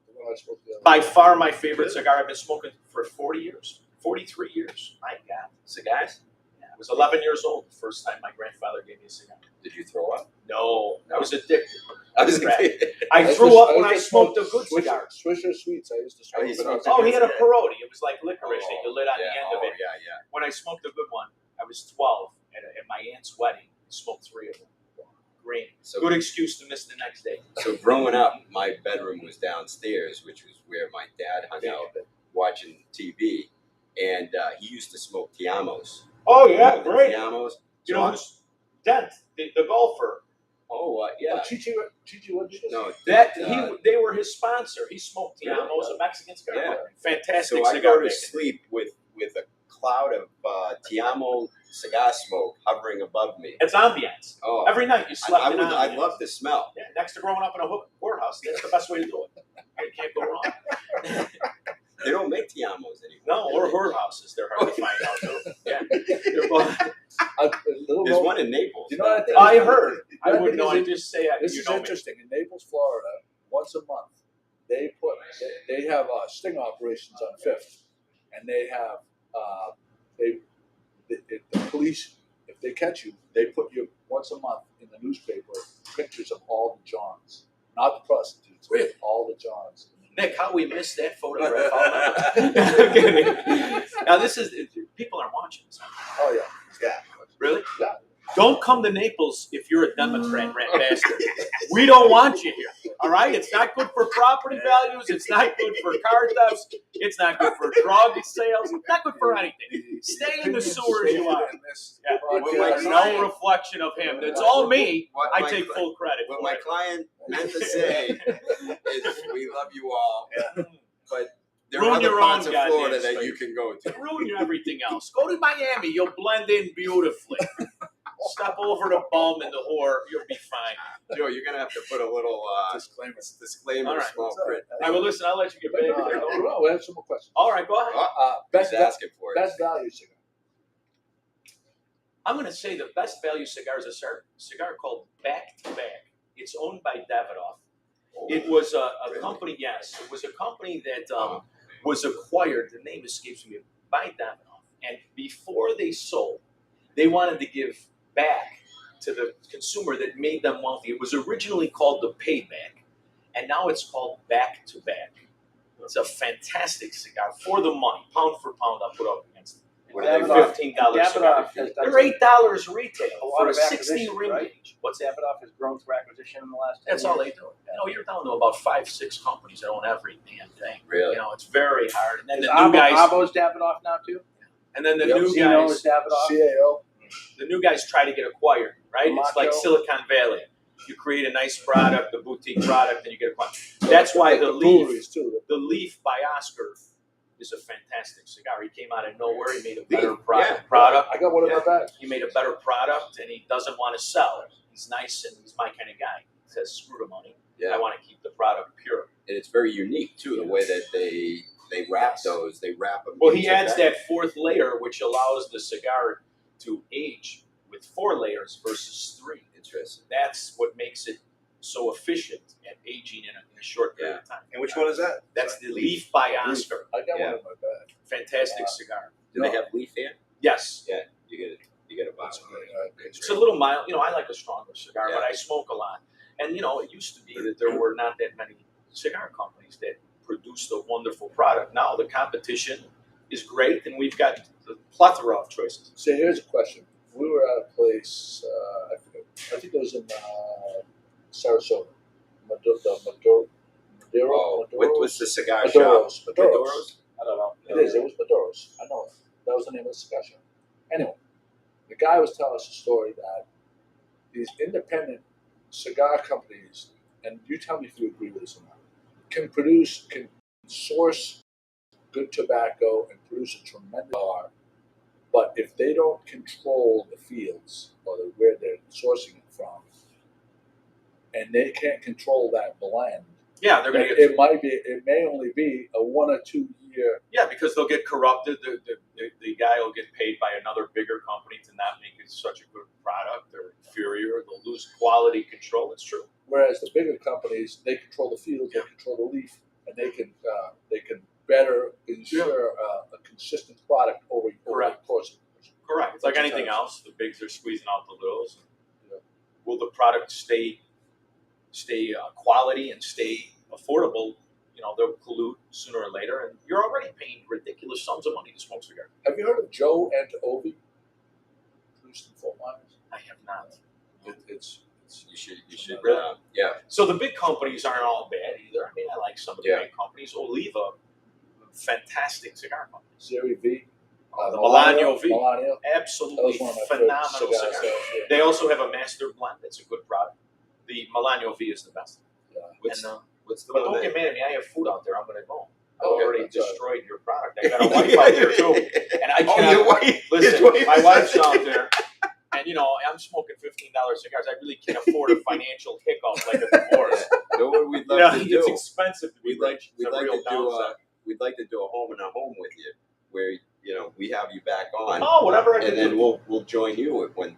By far my favorite cigar. I've been smoking for 40 years, 43 years. My God, cigars. Yeah, I was 11 years old the first time my grandfather gave me a cigar. Did you throw up? No, I was addicted. I threw up when I smoked a good cigar. Swisher Sweets. I used to smoke. Oh, he had a perotti. It was like licorice that you lit on the end of it. Yeah. When I smoked a good one, I was 12 at my aunt's wedding. I smoked 3 of them. Green. So good excuse to miss the next day. So growing up, my bedroom was downstairs, which was where my dad hung out watching TV, and he used to smoke Tiamos. Oh yeah, great. Tiamos. You know who's Dent, the golfer. Oh yeah. Chichi, what did you No, they were his sponsor. He smoked Tiamos, a Mexican cigar. Yeah. Fantastic so cigar. I go to sleep with a cloud of Tiamo cigar smoke hovering above me. It's ambience. Oh, every night you slept in ambience. I love the smell. Yeah, next to growing up in a whorehouse, that's the best way to do it. You can't go wrong. They don't make Tiamos anymore. No, or whorehouses. They're hard to find out too. Yeah, they're both. There's one in Naples. You know what I think? I heard. I wouldn't know. I just say it. This is interesting. In Naples, Florida, once a month, they have sting operations on 5th, and they have the police. If they catch you, they put you once a month in the newspaper pictures of all the Johns, not the prostitutes, really, all the Johns. Nick, how we missed that photograph. I'm kidding. Now this is people are watching this. Oh yeah. Really? Yeah. Don't come to Naples if you're a Democrat, rat bastard. We don't want you here. All right? It's not good for property values. It's not good for car thefts. It's not good for drug sales. It's not good for anything. Stay in the sewers you are. Yeah. No reflection of him. It's all me. I take full credit. What my client meant to say is, we love you all, but there are other parts of Florida that you can go to. Ruin everything else. Go to Miami. You'll blend in beautifully. Step over the bum and the whore. You'll be fine. Joe, you're going to have to put a little disclaimer, right. small print. I will listen. I'll let you get back to there. No, we have some more questions. All right, go ahead. Best asking for it. Best value cigar. I'm going to say the best value cigar is a cigar called Back to Back. It's owned by Davidoff. It was a company, yes. It was a company that was acquired, the name escapes me, by Davidoff. And before they sold, they wanted to give back to the consumer that made them wealthy. It was originally called the Payback, and now it's called Back to Back. It's a fantastic cigar for the money, pound for pound. I'll put up against it. What are they? $15 cigar. They're $8 retail for a 60 ring gauge. What's that? Davidoff has grown through acquisition in the last 10 That's years. all they do. You're down to about 5-6 companies that own every damn thing. Really? It's very hard. And then Is the new guys. Abo's Davidoff now too? And then the Yep. new CNO guys. is Davidoff. CAO. The new guys try to get acquired, right? It's like Silicon Valley. You create a nice product, a boutique product, and you get acquired. That's why the Leaf by Oscar is a fantastic cigar. He came out of nowhere. He made a better product. I got one in my bag. He made a better product, and he doesn't want to sell it. He's nice, and he's my kind of guy. He says, screw the money. Yeah. I want to keep the product pure. And it's very unique, too, the way that they wrap those. They wrap them. Well, he adds that 4th layer, which allows the cigar to age with 4 layers versus 3. Interesting. That's what makes it so efficient at aging in a short period of time. And which one is that? That's the Leaf by Oscar. I got one in my bag. Fantastic cigar. Do they have leaf here? Yes. Yeah, you get a box. It's a little mild. I like a stronger cigar, but I smoke a lot. And, it used to be that there were not that many cigar companies that produced a wonderful product. Now the competition is great, and we've got a plethora of choices. So here's a question. We were at a place, I think it was in Sarasota, What's the cigar Maduro's. shop? Maduro's. I don't know. It is. It was Maduro's. I know it. That was the name of the cigar shop. Anyway, the guy was telling us a story that these independent cigar companies, and you tell me if you agree with this or not, can source good tobacco and produce a tremendous cigar, but if they don't control the fields or where they're sourcing it from, and they can't control that blend, Yeah, they're going to it may only be a 1 or 2 year. Yeah, because they'll get corrupted. The guy will get paid by another bigger company to not make it such a good product. They're inferior. They'll lose quality control. It's true. Whereas the bigger companies, they control the field, they control the leaf, and they can better ensure a consistent product over the course of the Correct. It's like anything else. The bigs are squeezing out the littles. Will the product stay quality and stay affordable? They'll pollute sooner or later, and you're already paying ridiculous sums of money to smoke cigars. Have you heard of Joe and Ovi? Produced in Fort Myers. I have not. You should. Really? Yeah. So the big companies aren't all bad either. I mean, I like some of the big companies. Oliva, fantastic cigar company. Serie V. The Milano V. Milano. Absolutely That was one of my phenomenal favorite cigar. cigars. Yeah. They also have a master blend. That's a good product. The Milano V is the best. Yeah. What's the But one don't that? get mad at me. I have food out there. I'm going to go. I Okay, already that's all right. destroyed your product. I got a wife out there too, and I cannot. your wife. Listen, His wife my is wife's out out there, and I'm smoking $15 cigars. I really can't afford a financial hiccup like a divorce. You know what we'd love to do? It's expensive to be We'd like rich. It's a real downside. we'd like to do a home and a home with you, where we have you back on, Oh, whatever I can and then do. we'll join you at one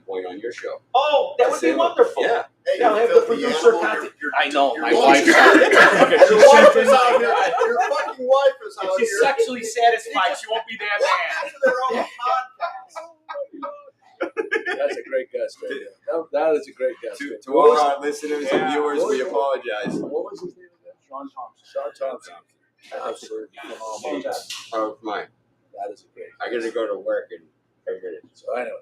point on your show. Oh, that would be wonderful. Yeah. Hey, Yeah, I have the producer contact. I know, my wife's Your out there. Okay, wife she's sent in is out my here. guy. Your fucking wife is If out she's here. sexually satisfied, she won't be that mad. Their own podcast. That's a great guest right there. That is a great guest. To all our listeners and viewers, we What apologize. was his name again? Sean Thompson. Sean Thompson. Absolutely phenomenal. Oh, mine. That is a great. I gotta go to work in 10 minutes. So anyway,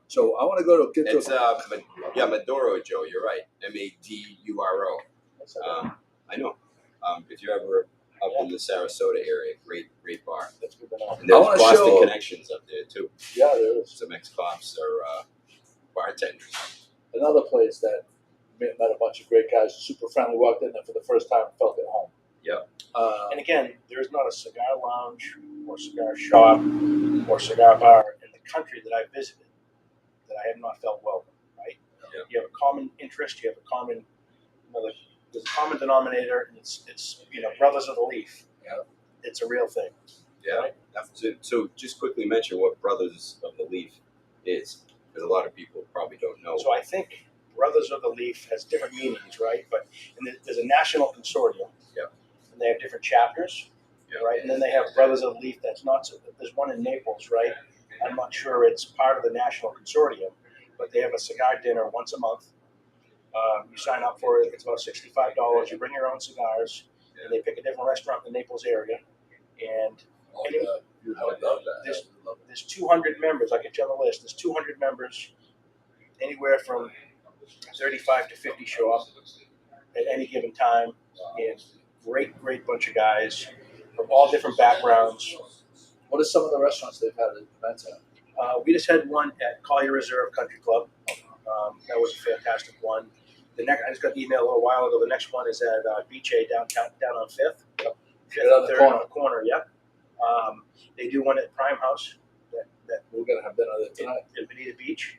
so I want to go to get It's to. Maduro, Joe. You're right. Maduro. I know. If you're ever up in the Sarasota area, great bar. That's good to know. And there's I wanna Boston show- connections up there too. Yeah, there is Some ex-cops are bartenders. another place that met a bunch of great guys. Super friendly. Walked in there for the first time and felt at home. Yeah. And again, there's not a cigar lounge or cigar shop or cigar bar in the country that I visited that I have not felt welcome, right? Yeah. You have a common interest, you have a common, there's a common denominator, and it's brothers of the leaf. Yeah. It's a real thing. Yeah. Right? So just quickly mention what Brothers of the Leaf is, because a lot of people probably don't know. So I think Brothers of the Leaf has different meanings, right? But there's a national consortium. Yeah. And they have different chapters, right? And then they have Brothers of the Leaf. That's not. There's one in Naples, right? I'm not sure it's part of the national consortium, but they have a cigar dinner once a month. You sign up for it. It's about $65. You bring your own cigars, and they pick a different restaurant in the Naples area. And You would love that. there's 200 members. I get you on the list. There's 200 members, anywhere from 35 to 50 show up at any given time, and great bunch of guys from all different backgrounds. What are some of the restaurants they've had events at? We just had one at Collier Reserve Country Club. That was a fantastic one. The next, I just got the email a little while ago. The next one is at Beach A down on 5th. Yep. Fifth Right on and the third corner. on the corner, yep. They do one at Prime House that We're gonna have dinner there tonight. in Bonita Beach.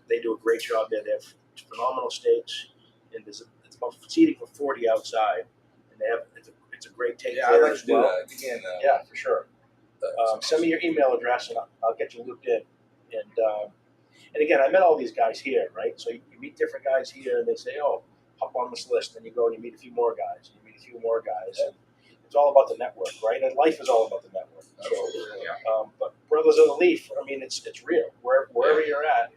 They do a great job there. They have phenomenal steaks, and it's about seating for 40 outside, and they have it's a great take Yeah, I'd there like as to do well. that again. Yeah, for sure. Send me your email address, and I'll get you looped in. And again, I met all these guys here, right? So you meet different guys here, and they say, "Oh, hop on this list." Then you go and you meet a few more guys, and you meet a few more guys, and it's all about the network, right? And life is all about the network. So, but Brothers of the Leaf, I mean, it's real. Wherever you're at,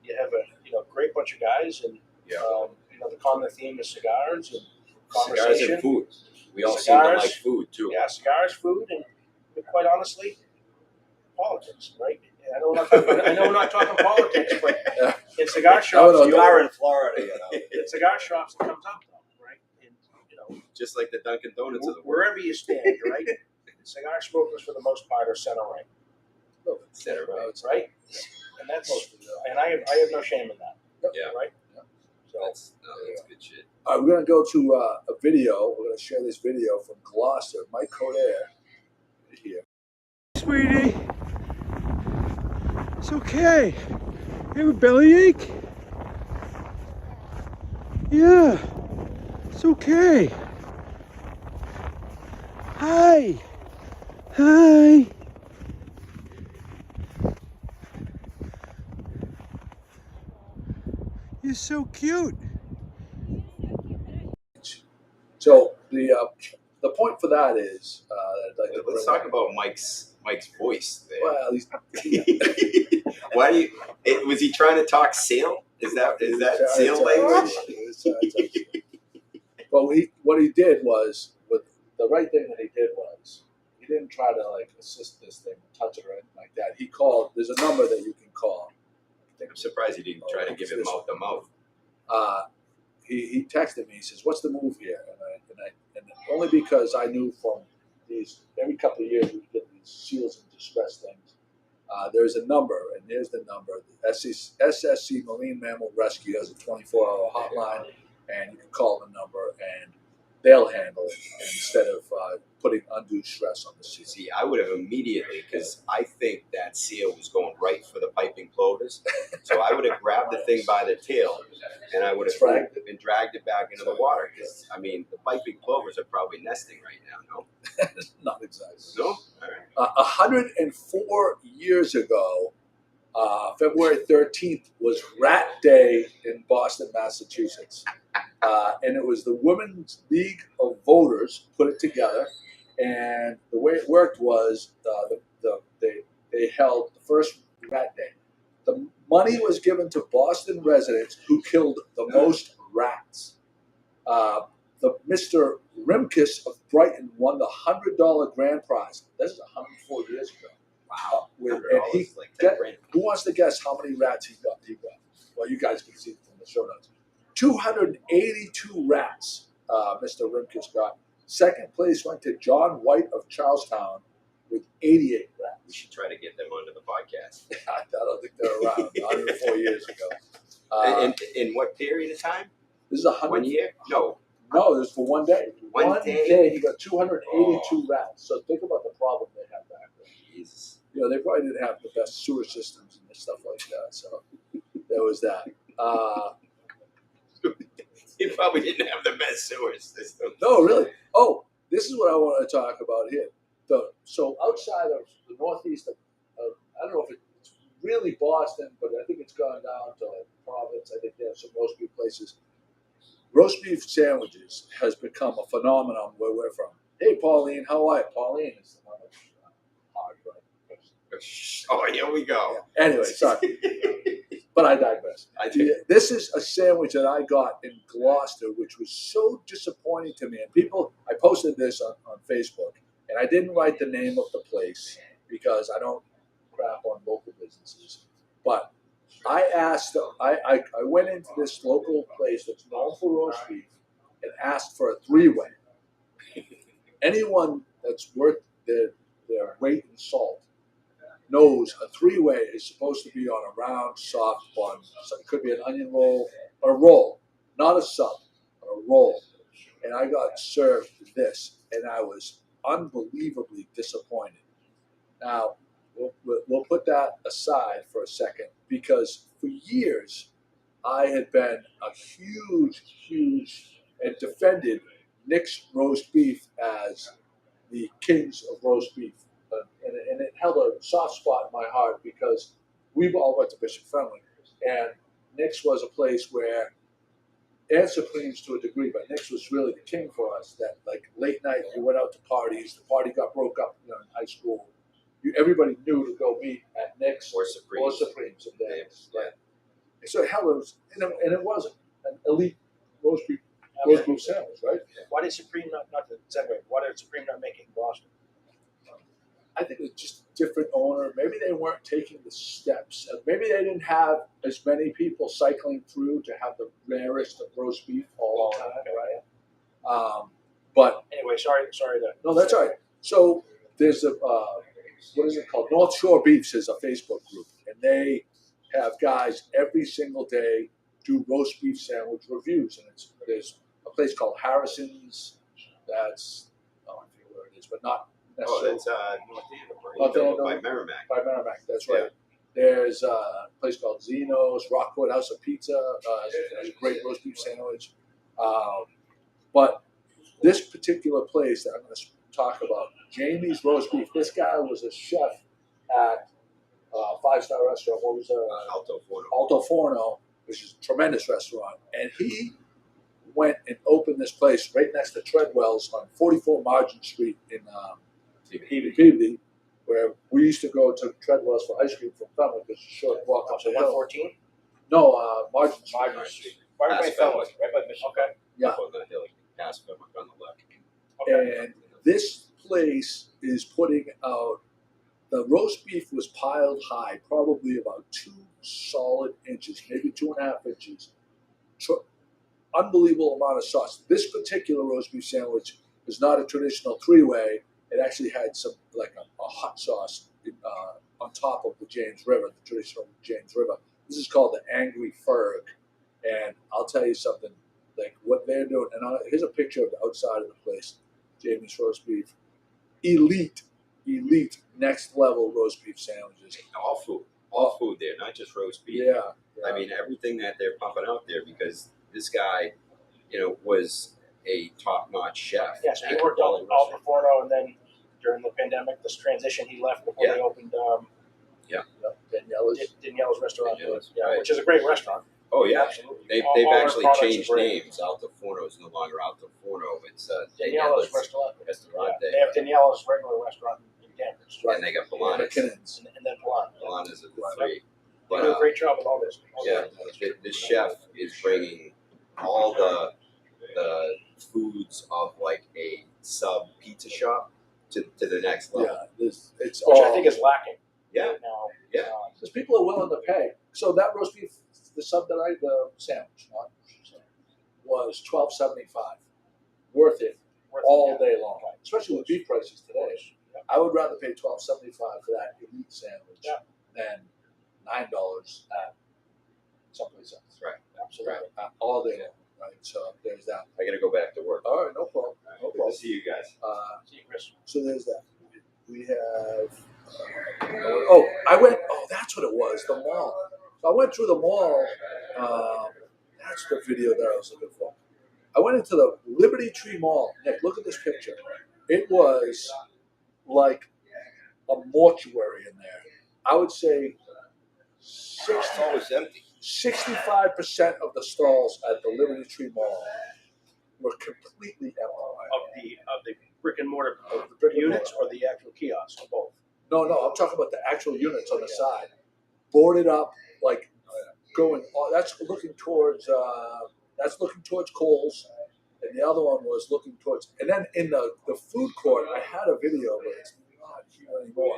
you have a great bunch of guys, and the common theme is cigars and conversation. Cigars and food. We all seem to Cigars. like food too. Yeah, cigars, food, and quite honestly, politics, right? I know we're not talking politics, but in cigar shops, No, you You are are in Florida, in cigar shops, it comes up, though, right? And just like the Dunkin' Donuts of the world. Wherever you stand, right? Cigar smokers, for the most part, are center right. Center right. It's right, and that's and I have no shame in that. Yeah. Right. So That's good shit. All right, we're going to go to a video. We're going to share this video from Gloucester. Mike Coder here. Sweetie, it's okay. You have a bellyache? Yeah, it's okay. Hi. Hi. You're so cute. So the point for that is, I'd like to Let's bring talk up- about Mike's voice there. Well, he's, Why do you? Was he trying to talk sale? Is that sale language? But what he did was, with the right thing that he did was, he didn't try to like assist this thing, touch it or anything like that. He called. There's a number that you can call. I'm surprised he didn't try to give it mouth to mouth. He texted me. He says, "What's the move here?" And only because I knew from these every couple of years we get these seals and distress things. There's a number, and here's the number. The SSC Marine Mammal Rescue has a 24-hour hotline, and you can call the number, and they'll handle it instead of putting undue stress on the seal. See, I would have immediately, because I think that seal was going right for the piping plovers. So I would have grabbed the thing by the tail, and I would have dragged it back into the water. Because I mean, the piping plovers are probably nesting right now. No, Not exactly. no. All right. 104 years ago, February 13th was Rat Day in Boston, Massachusetts. And it was the Women's League of Voters put it together. And the way it worked was they held the first Rat Day. The money was given to Boston residents who killed the most rats. The Mr. Rimkus of Brighton won the $100 grand prize. This is 104 years ago. Wow. And It's like 10 grand. who wants to guess how many rats he got? Well, you guys can see it from the show notes. 282 rats Mr. Rimkus got. Second place went to John White of Charlestown with 88 We rats. should try to get them onto the podcast. I don't think they're around 104 years ago. In what period of time? This is 100. 1 year? No. No, this is for one day. One day? He got 282 rats. So think about the problem they had back then. Jesus. You know, they probably didn't have the best sewer systems and stuff like that. So there was that. He probably didn't have the best sewer system. No, really. Oh, this is what I want to talk about here. So outside of the northeast of I don't know if it's really Boston, but I think it's gone down to like Providence. I think they have some roast beef places. Roast beef sandwiches has become a phenomenon where we're from. Hey, Pauline, how are you? Pauline is the one that's hard, right? Oh, here we go. Yeah. Anyway, sorry. But I digress. This is a sandwich that I got in Gloucester, which was so disappointing to me. And I posted this on Facebook, and I didn't write the name of the place because I don't crap on local businesses. But I went into this local place that's known for roast beef and asked for a three-way. Anyone that's worth their weight in salt knows a three-way is supposed to be on a round, soft bun. So it could be an onion roll, but a roll, not a sub, but a roll. And I got served this, and I was unbelievably disappointed. Now, we'll put that aside for a second because for years I had been a huge and defended Nick's roast beef as the kings of roast beef. And it held a soft spot in my heart because we all went to Bishop Friendly, and Nick's was a place where, and Supreme's to a degree, but Nick's was really the king for us. That like late night, you went out to parties. The party got broke up, in high school. Everybody knew to go meet at Nick's Or Supreme's. and Dave's. Right. And so hell, it was, and it was an elite roast beef sandwich, right? Why did Supreme not to segue? Why did Supreme not make it in Gloucester? I think it was just a different owner. Maybe they weren't taking the steps. Maybe they didn't have as many people cycling through to have the rarest of roast beef all the time, right? But Anyway, sorry to. no, that's all right. So there's a what is it called? North Shore Beefs is a Facebook group, and they have guys every single day do roast beef sandwich reviews, and there's a place called Harrison's. That's I forget where it is, but not necessarily that's North North Andover, Andover. by Merrimack. by Merrimack. That's right. There's a place called Zeno's, Rockwood House of Pizza. Has a great roast beef sandwich. But this particular place that I'm going to talk about, Jamie's Roast Beef. This guy was a chef at a five-star restaurant. What was it? Alto Forno. Alto Forno, which is a tremendous restaurant. And he went and opened this place right next to Treadwell's on 44 Margin Street in Peabody, where we used to go to Treadwell's for ice cream from Fenwick. It's a short walk up So the hill. 114. No, Margin Street. Margin Street. Right by Past Fenwick. Right by Mission. Okay. Yeah. Up on the hill, past Fenwick on the left. Okay. And this place is putting out, the roast beef was piled high, probably about 2 solid inches, maybe 2.5 inches. Unbelievable amount of sauce. This particular roast beef sandwich is not a traditional 3-way. It actually had some, like a hot sauce on top of the James River, the traditional James River. This is called the Angry Ferg. And I'll tell you something, like what they're doing. And here's a picture of the outside of the place. Jamie's Roast Beef. Elite, next level roast beef sandwiches. All food there, not just roast beef. Yeah. I mean, everything that they're pumping out there, because this guy, was a top-notch chef. Yeah, so he at worked Alto on Alto Forno, and then during the pandemic, this transition, he left before they opened Daniela's restaurant. Daniela's, Yeah, right. which is a great restaurant. Oh yeah, Absolutely. they've All actually their products changed are great. names. Alto Forno is no longer Alto Forno. It's Daniela's restaurant. Restaurante. Yeah, they have Daniela's regular restaurant in Danvers. And they got Polana's. McKinnon's. And then Polana. Polana's are the Right. three. They But do a great job with all this. this chef is bringing all the foods of like a sub pizza shop to the next level. Yeah, it's Which all, I think is lacking Yeah. now. Yeah. because people are willing to pay. So that roast beef, the sandwich, was $12.75. Worth it all day long, especially with beef prices today. I would rather pay $12.75 for that elite sandwich than $9 at someplace else. Right. Absolutely. All day long. Right. So there's that. I got to go back to work. All right, no problem. No Good problem. to see you guys. See you, Chris. So there's that. We have. That's what it was. The mall. So I went through the mall. That's the video that I was looking for. I went into the Liberty Tree Mall. Nick, look at this picture. It was like a mortuary in there. I would say It's always empty. 65% of the stalls at the Liberty Tree Mall were completely empty. Of the brick and mortar Of the brick and units mortar. or the actual kiosks or both? No, I'm talking about the actual units on the side, boarded up, like going. That's looking towards Coles, and the other one was looking towards. And then in the food court, I had a video, but it's not here anymore.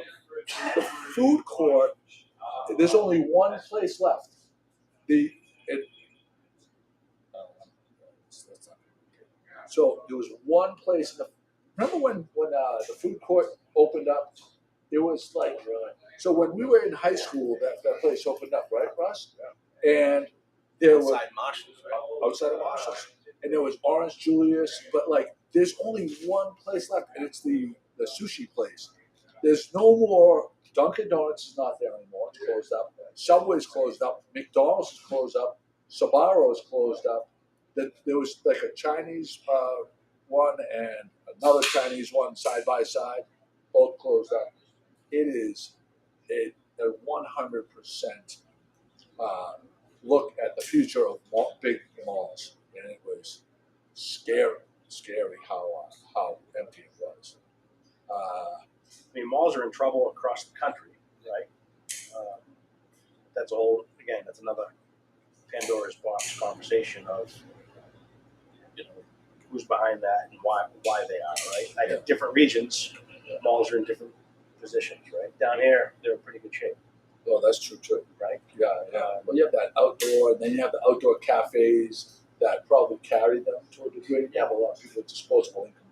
The food court, there's only one place left. So there was one place. Remember when the food court opened up? It was like so when we were in high school, that place opened up, right, Russ? And there was Outside Marshalls, right? outside of Marshall's, and there was Orange Julius, but like there's only one place left, and it's the sushi place. There's no more. Dunkin' Donuts is not there anymore. It's closed up. Subway's closed up. McDonald's is closed up. Sbarro's closed up. There was like a Chinese one and another Chinese one side by side, both closed up. It is a 100% look at the future of big malls, and it was scary how empty it was. I mean, malls are in trouble across the country, right? That's that's another Pandora's box conversation of, who's behind that and why they are, right? I think different regions, malls are in different positions, right? Down here, they're in pretty good shape, Well, that's true too. right? Yeah. Well, you have that outdoor, and then you have the outdoor cafes that probably carry them to a degree. You have a lot of people with disposable income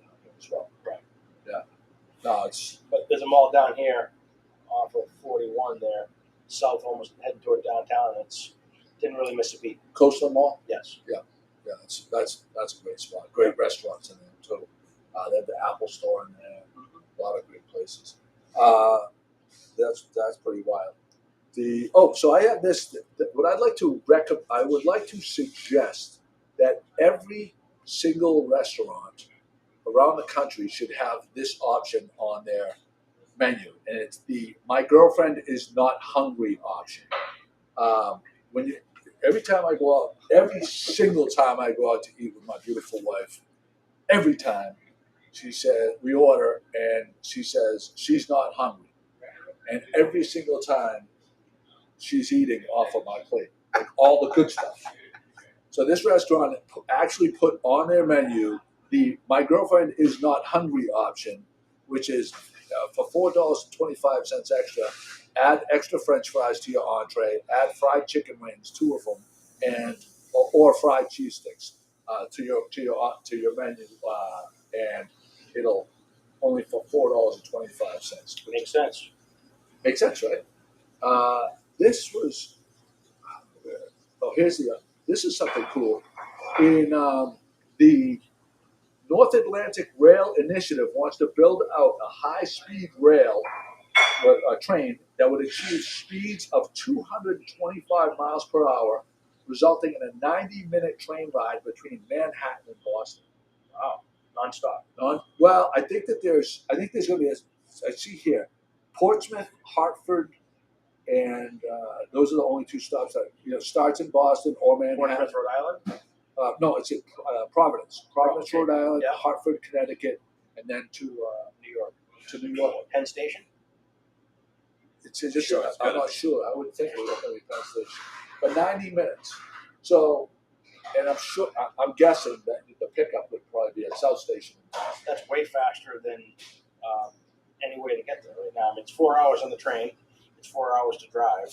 No, it's But there's a mall down here off of 41 there, south almost heading toward downtown, and it's didn't really miss a beat. Coastal Mall. Yes. Yeah, that's a great spot. Great restaurants in there too. They have the Apple Store in there. A lot of great places. That's pretty wild. So I have this. What I'd like to recommend, I would like to suggest that every single restaurant around the country should have this option on their menu, and it's the "My girlfriend is not hungry" option. When you, every time I go out, every single time I go out to eat with my beautiful wife, every time she says we order, and she says she's not hungry, and every single time she's eating off of my plate, like all the good stuff. So this restaurant actually put on their menu the "My girlfriend is not hungry" option, which is for $4.25 extra. Add extra French fries to your entree. Add fried chicken wings, 2 of them, and or fried cheese sticks to your menu, and it'll only for $4.25. Makes sense. Makes sense, right? This was. Oh, here's the. This is something cool. In the North Atlantic Rail Initiative wants to build out a high-speed rail train that would achieve speeds of 225 miles per hour, resulting in a 90-minute train ride between Manhattan and Boston. Wow, nonstop. Well, I think there's going to be. I see here, Portsmouth, Hartford, and those are the only 2 stops that starts in Boston or Manhattan. Portsmouth, Rhode Island. No, it's in Providence, Okay. Rhode Island, Yeah. Hartford, Connecticut, and then to New York. To New York. Penn Station. It's just Sure, it's I'm gotta not be. sure. I would think it's going to be Penn Station, but 90 minutes. So, and I'm sure I'm guessing that the pickup would probably be at South Station. That's way faster than any way to get there right now. I mean, it's 4 hours on the train. It's 4 hours to drive.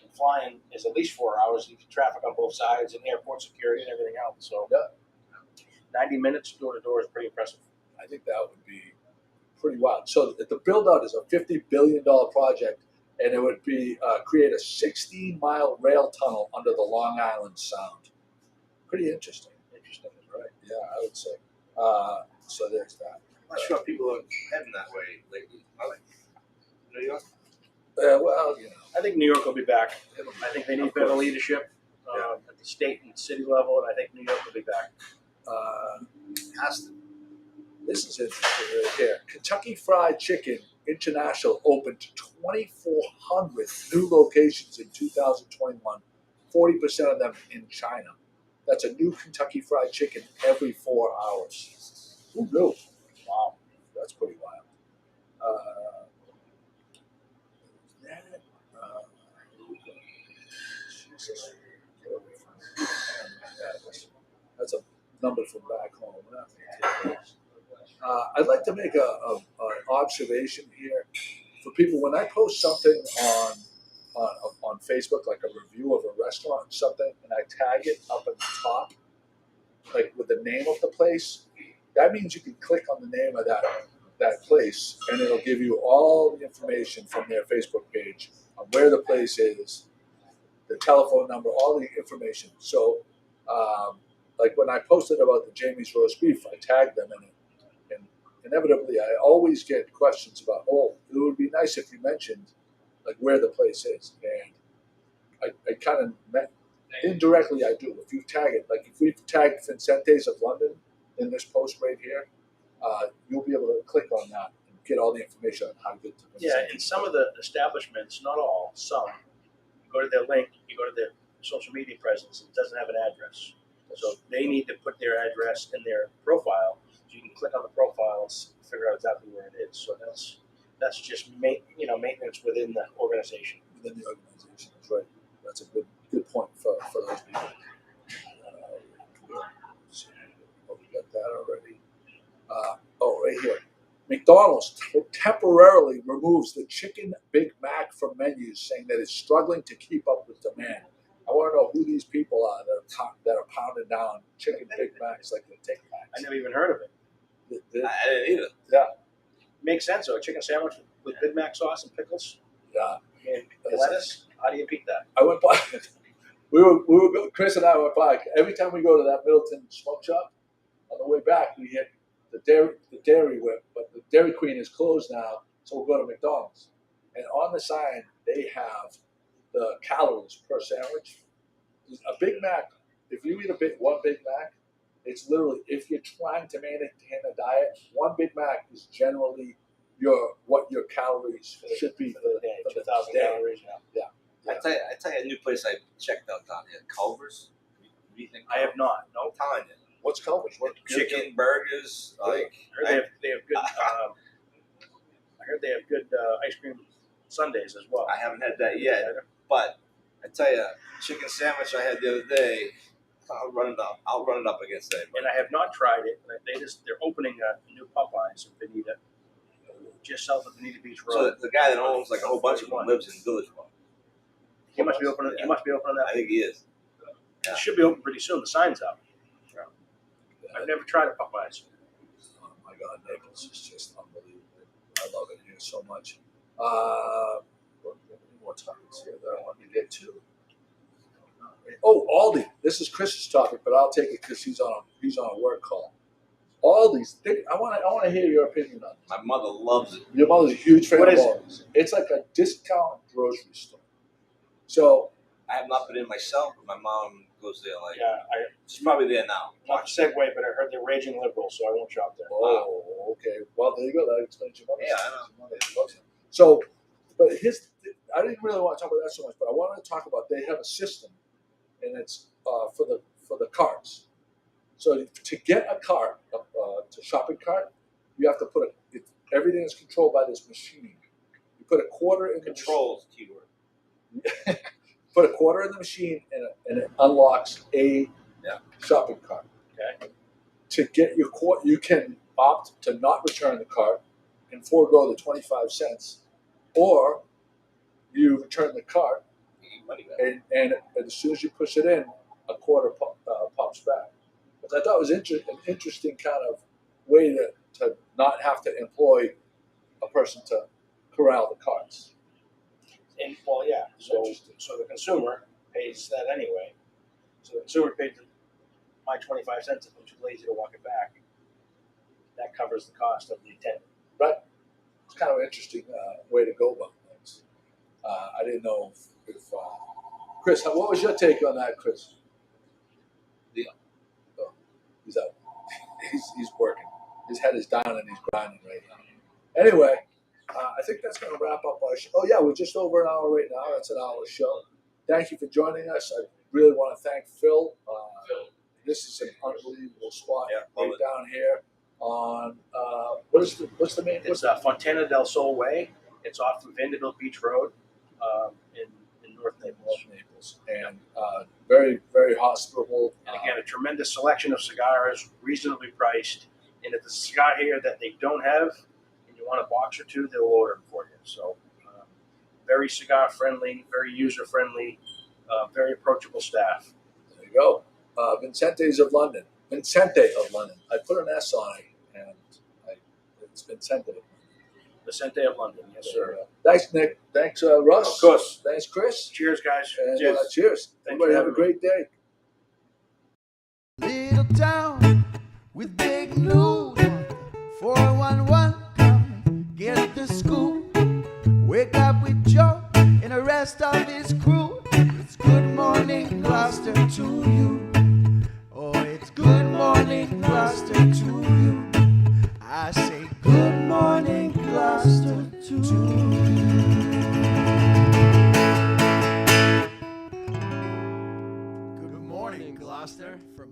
And flying is at least 4 hours. You can traffic on both sides and airport security and everything else. So, Yeah. 90 minutes door to door is pretty impressive. I think that would be pretty wild. So the build out is a $50 billion project, and it would be create a 16-mile rail tunnel under the Long Island Sound. Pretty interesting. Right? Yeah, I would say. So there's that. I'm not sure people are heading that way lately. Are they? New York? Well, I think New York will be back. I think they need Of better course. leadership at the state and city level, and I think New York will be back. This is interesting right here. Kentucky Fried Chicken International opened 2,400 new locations in 2021, 40% of them in China. That's a new Kentucky Fried Chicken every 4 hours. Who knew? Wow, that's pretty wild. Jesus. That's a number from back home. I'd like to make an observation here for people. When I post something on Facebook, like a review of a restaurant or something, and I tag it up at the top, like with the name of the place, that means you can click on the name of that place, and it'll give you all the information from their Facebook page on where the place is, the telephone number, all the information. So, like when I posted about the Jamie's roast beef, I tagged them in it. And inevitably, I always get questions about, it would be nice if you mentioned like where the place is. And I kind of indirectly I do. If you tag it, like if we've tagged Vincente's of London in this post right here, you'll be able to click on that and get all the information on how to get to Vincente's. Yeah, in some of the establishments, not all, some, you go to their link, you go to their social media presence, it doesn't have an address. So they need to put their address in their profile, so you can click on the profiles, figure out exactly where it is. So that's just maintenance within the organization. Within the organization, that's right. That's a good point for those people. We got that already. Right here. McDonald's temporarily removes the chicken Big Mac from menus, saying that it's struggling to keep up with demand. I want to know who these people are that are pounding down chicken Big Macs like the Tic Tacs. I never even heard of it. I didn't either. Yeah. Makes sense. Or a chicken sandwich with Big Mac sauce and pickles Yeah. and lettuce. How do you beat that? I went by. We were. Chris and I went by. Every time we go to that Middleton smoke shop, on the way back we hit the Dairy Whip, but the Dairy Queen is closed now, so we'll go to McDonald's. And on the sign they have the calories per sandwich. A Big Mac. If you eat one Big Mac, it's literally, if you're trying to maintain a diet, one Big Mac is generally what your calories should be for the day. 2,000 calories. Yeah. I tell you a new place I checked out down here, Culver's. What do you think? I have not. No. I'm telling you. What's Culver's? What Chicken, burgers, like. I heard they have good. I heard they have good ice cream sundaes as well. I haven't had that yet, but I tell you, chicken sandwich I had the other day, I'll run it up against that. And I have not tried it. They're opening a new Popeyes in Bonita, just south of Bonita Beach Road. So the guy that owns like a whole bunch of them lives in Village Park. He must be opening. He must be opening that. I think he is. It should be open pretty soon. The sign's out. I've never tried a Popeyes. Oh my God, Naples is just unbelievable. I love it here so much. Any more topics here that I want to get to? Oh, Aldi. This is Chris's topic, but I'll take it because he's on a work call. Aldi's. I want to hear your opinion on it. My mother loves it. Your mother's a huge fan What of is it? Aldi's. It's like a discount grocery store. So I have not been in myself, but my mom goes there like. Yeah, She's probably there now. not to segue, but I heard they're raging liberals, so I won't shop there. oh, okay. Well, there you go. That explains your mother's. Yeah, I know. So, but I didn't really want to talk about that so much, but I wanted to talk about they have a system, and it's for the carts. So to get a cart, to shopping cart, you have to everything is controlled by this machine. You put a quarter in Controls, keyword. put a quarter in the machine, and it unlocks a shopping cart. Okay. To get your quart, you can opt to not return the cart and forego the 25 cents, or you return the cart, and as soon as you push it in, a quarter pops back. Which I thought was an interesting kind of way to not have to employ a person to corral the carts. And well, yeah. So the consumer pays that anyway. So the consumer pays my 25 cents if I'm too lazy to walk it back. That covers the cost of the attendant. But it's kind of an interesting way to go about things. I didn't know if Chris, what was your take on that, Chris? Yeah. Oh, he's out. He's working. His head is down and he's grinding right now. Anyway, I think that's going to wrap up our show. Oh, yeah, we're just over an hour right now. That's an hour show. Thank you for joining us. I really want to thank Phil. This is an unbelievable spot right down here on, what's the main? It's Fontana del Sol Way. It's off of Vanderbilt Beach Road in North Naples. And very, very hospitable. And again, a tremendous selection of cigars, reasonably priced. And if there's a cigar here that they don't have, and you want a box or two, they'll order them for you. So very cigar friendly, very user friendly, very approachable staff. There you go. Vincente of London. I put an S on it, and it's Vincente. Vicente of London, yes, sir. Thanks, Nick. Thanks, Russ. Of course. Thanks, Chris. Cheers, guys. And, Cheers. Cheers. Thanks Everybody for have a having me. great day. Little town with big news. 411, come get the scoop. Wake up with Joe and the rest of his crew. It's good morning, Gloucester, to you. Oh, it's good morning, Gloucester, to you. I say good morning, Gloucester, to you. Good morning, Gloucester, from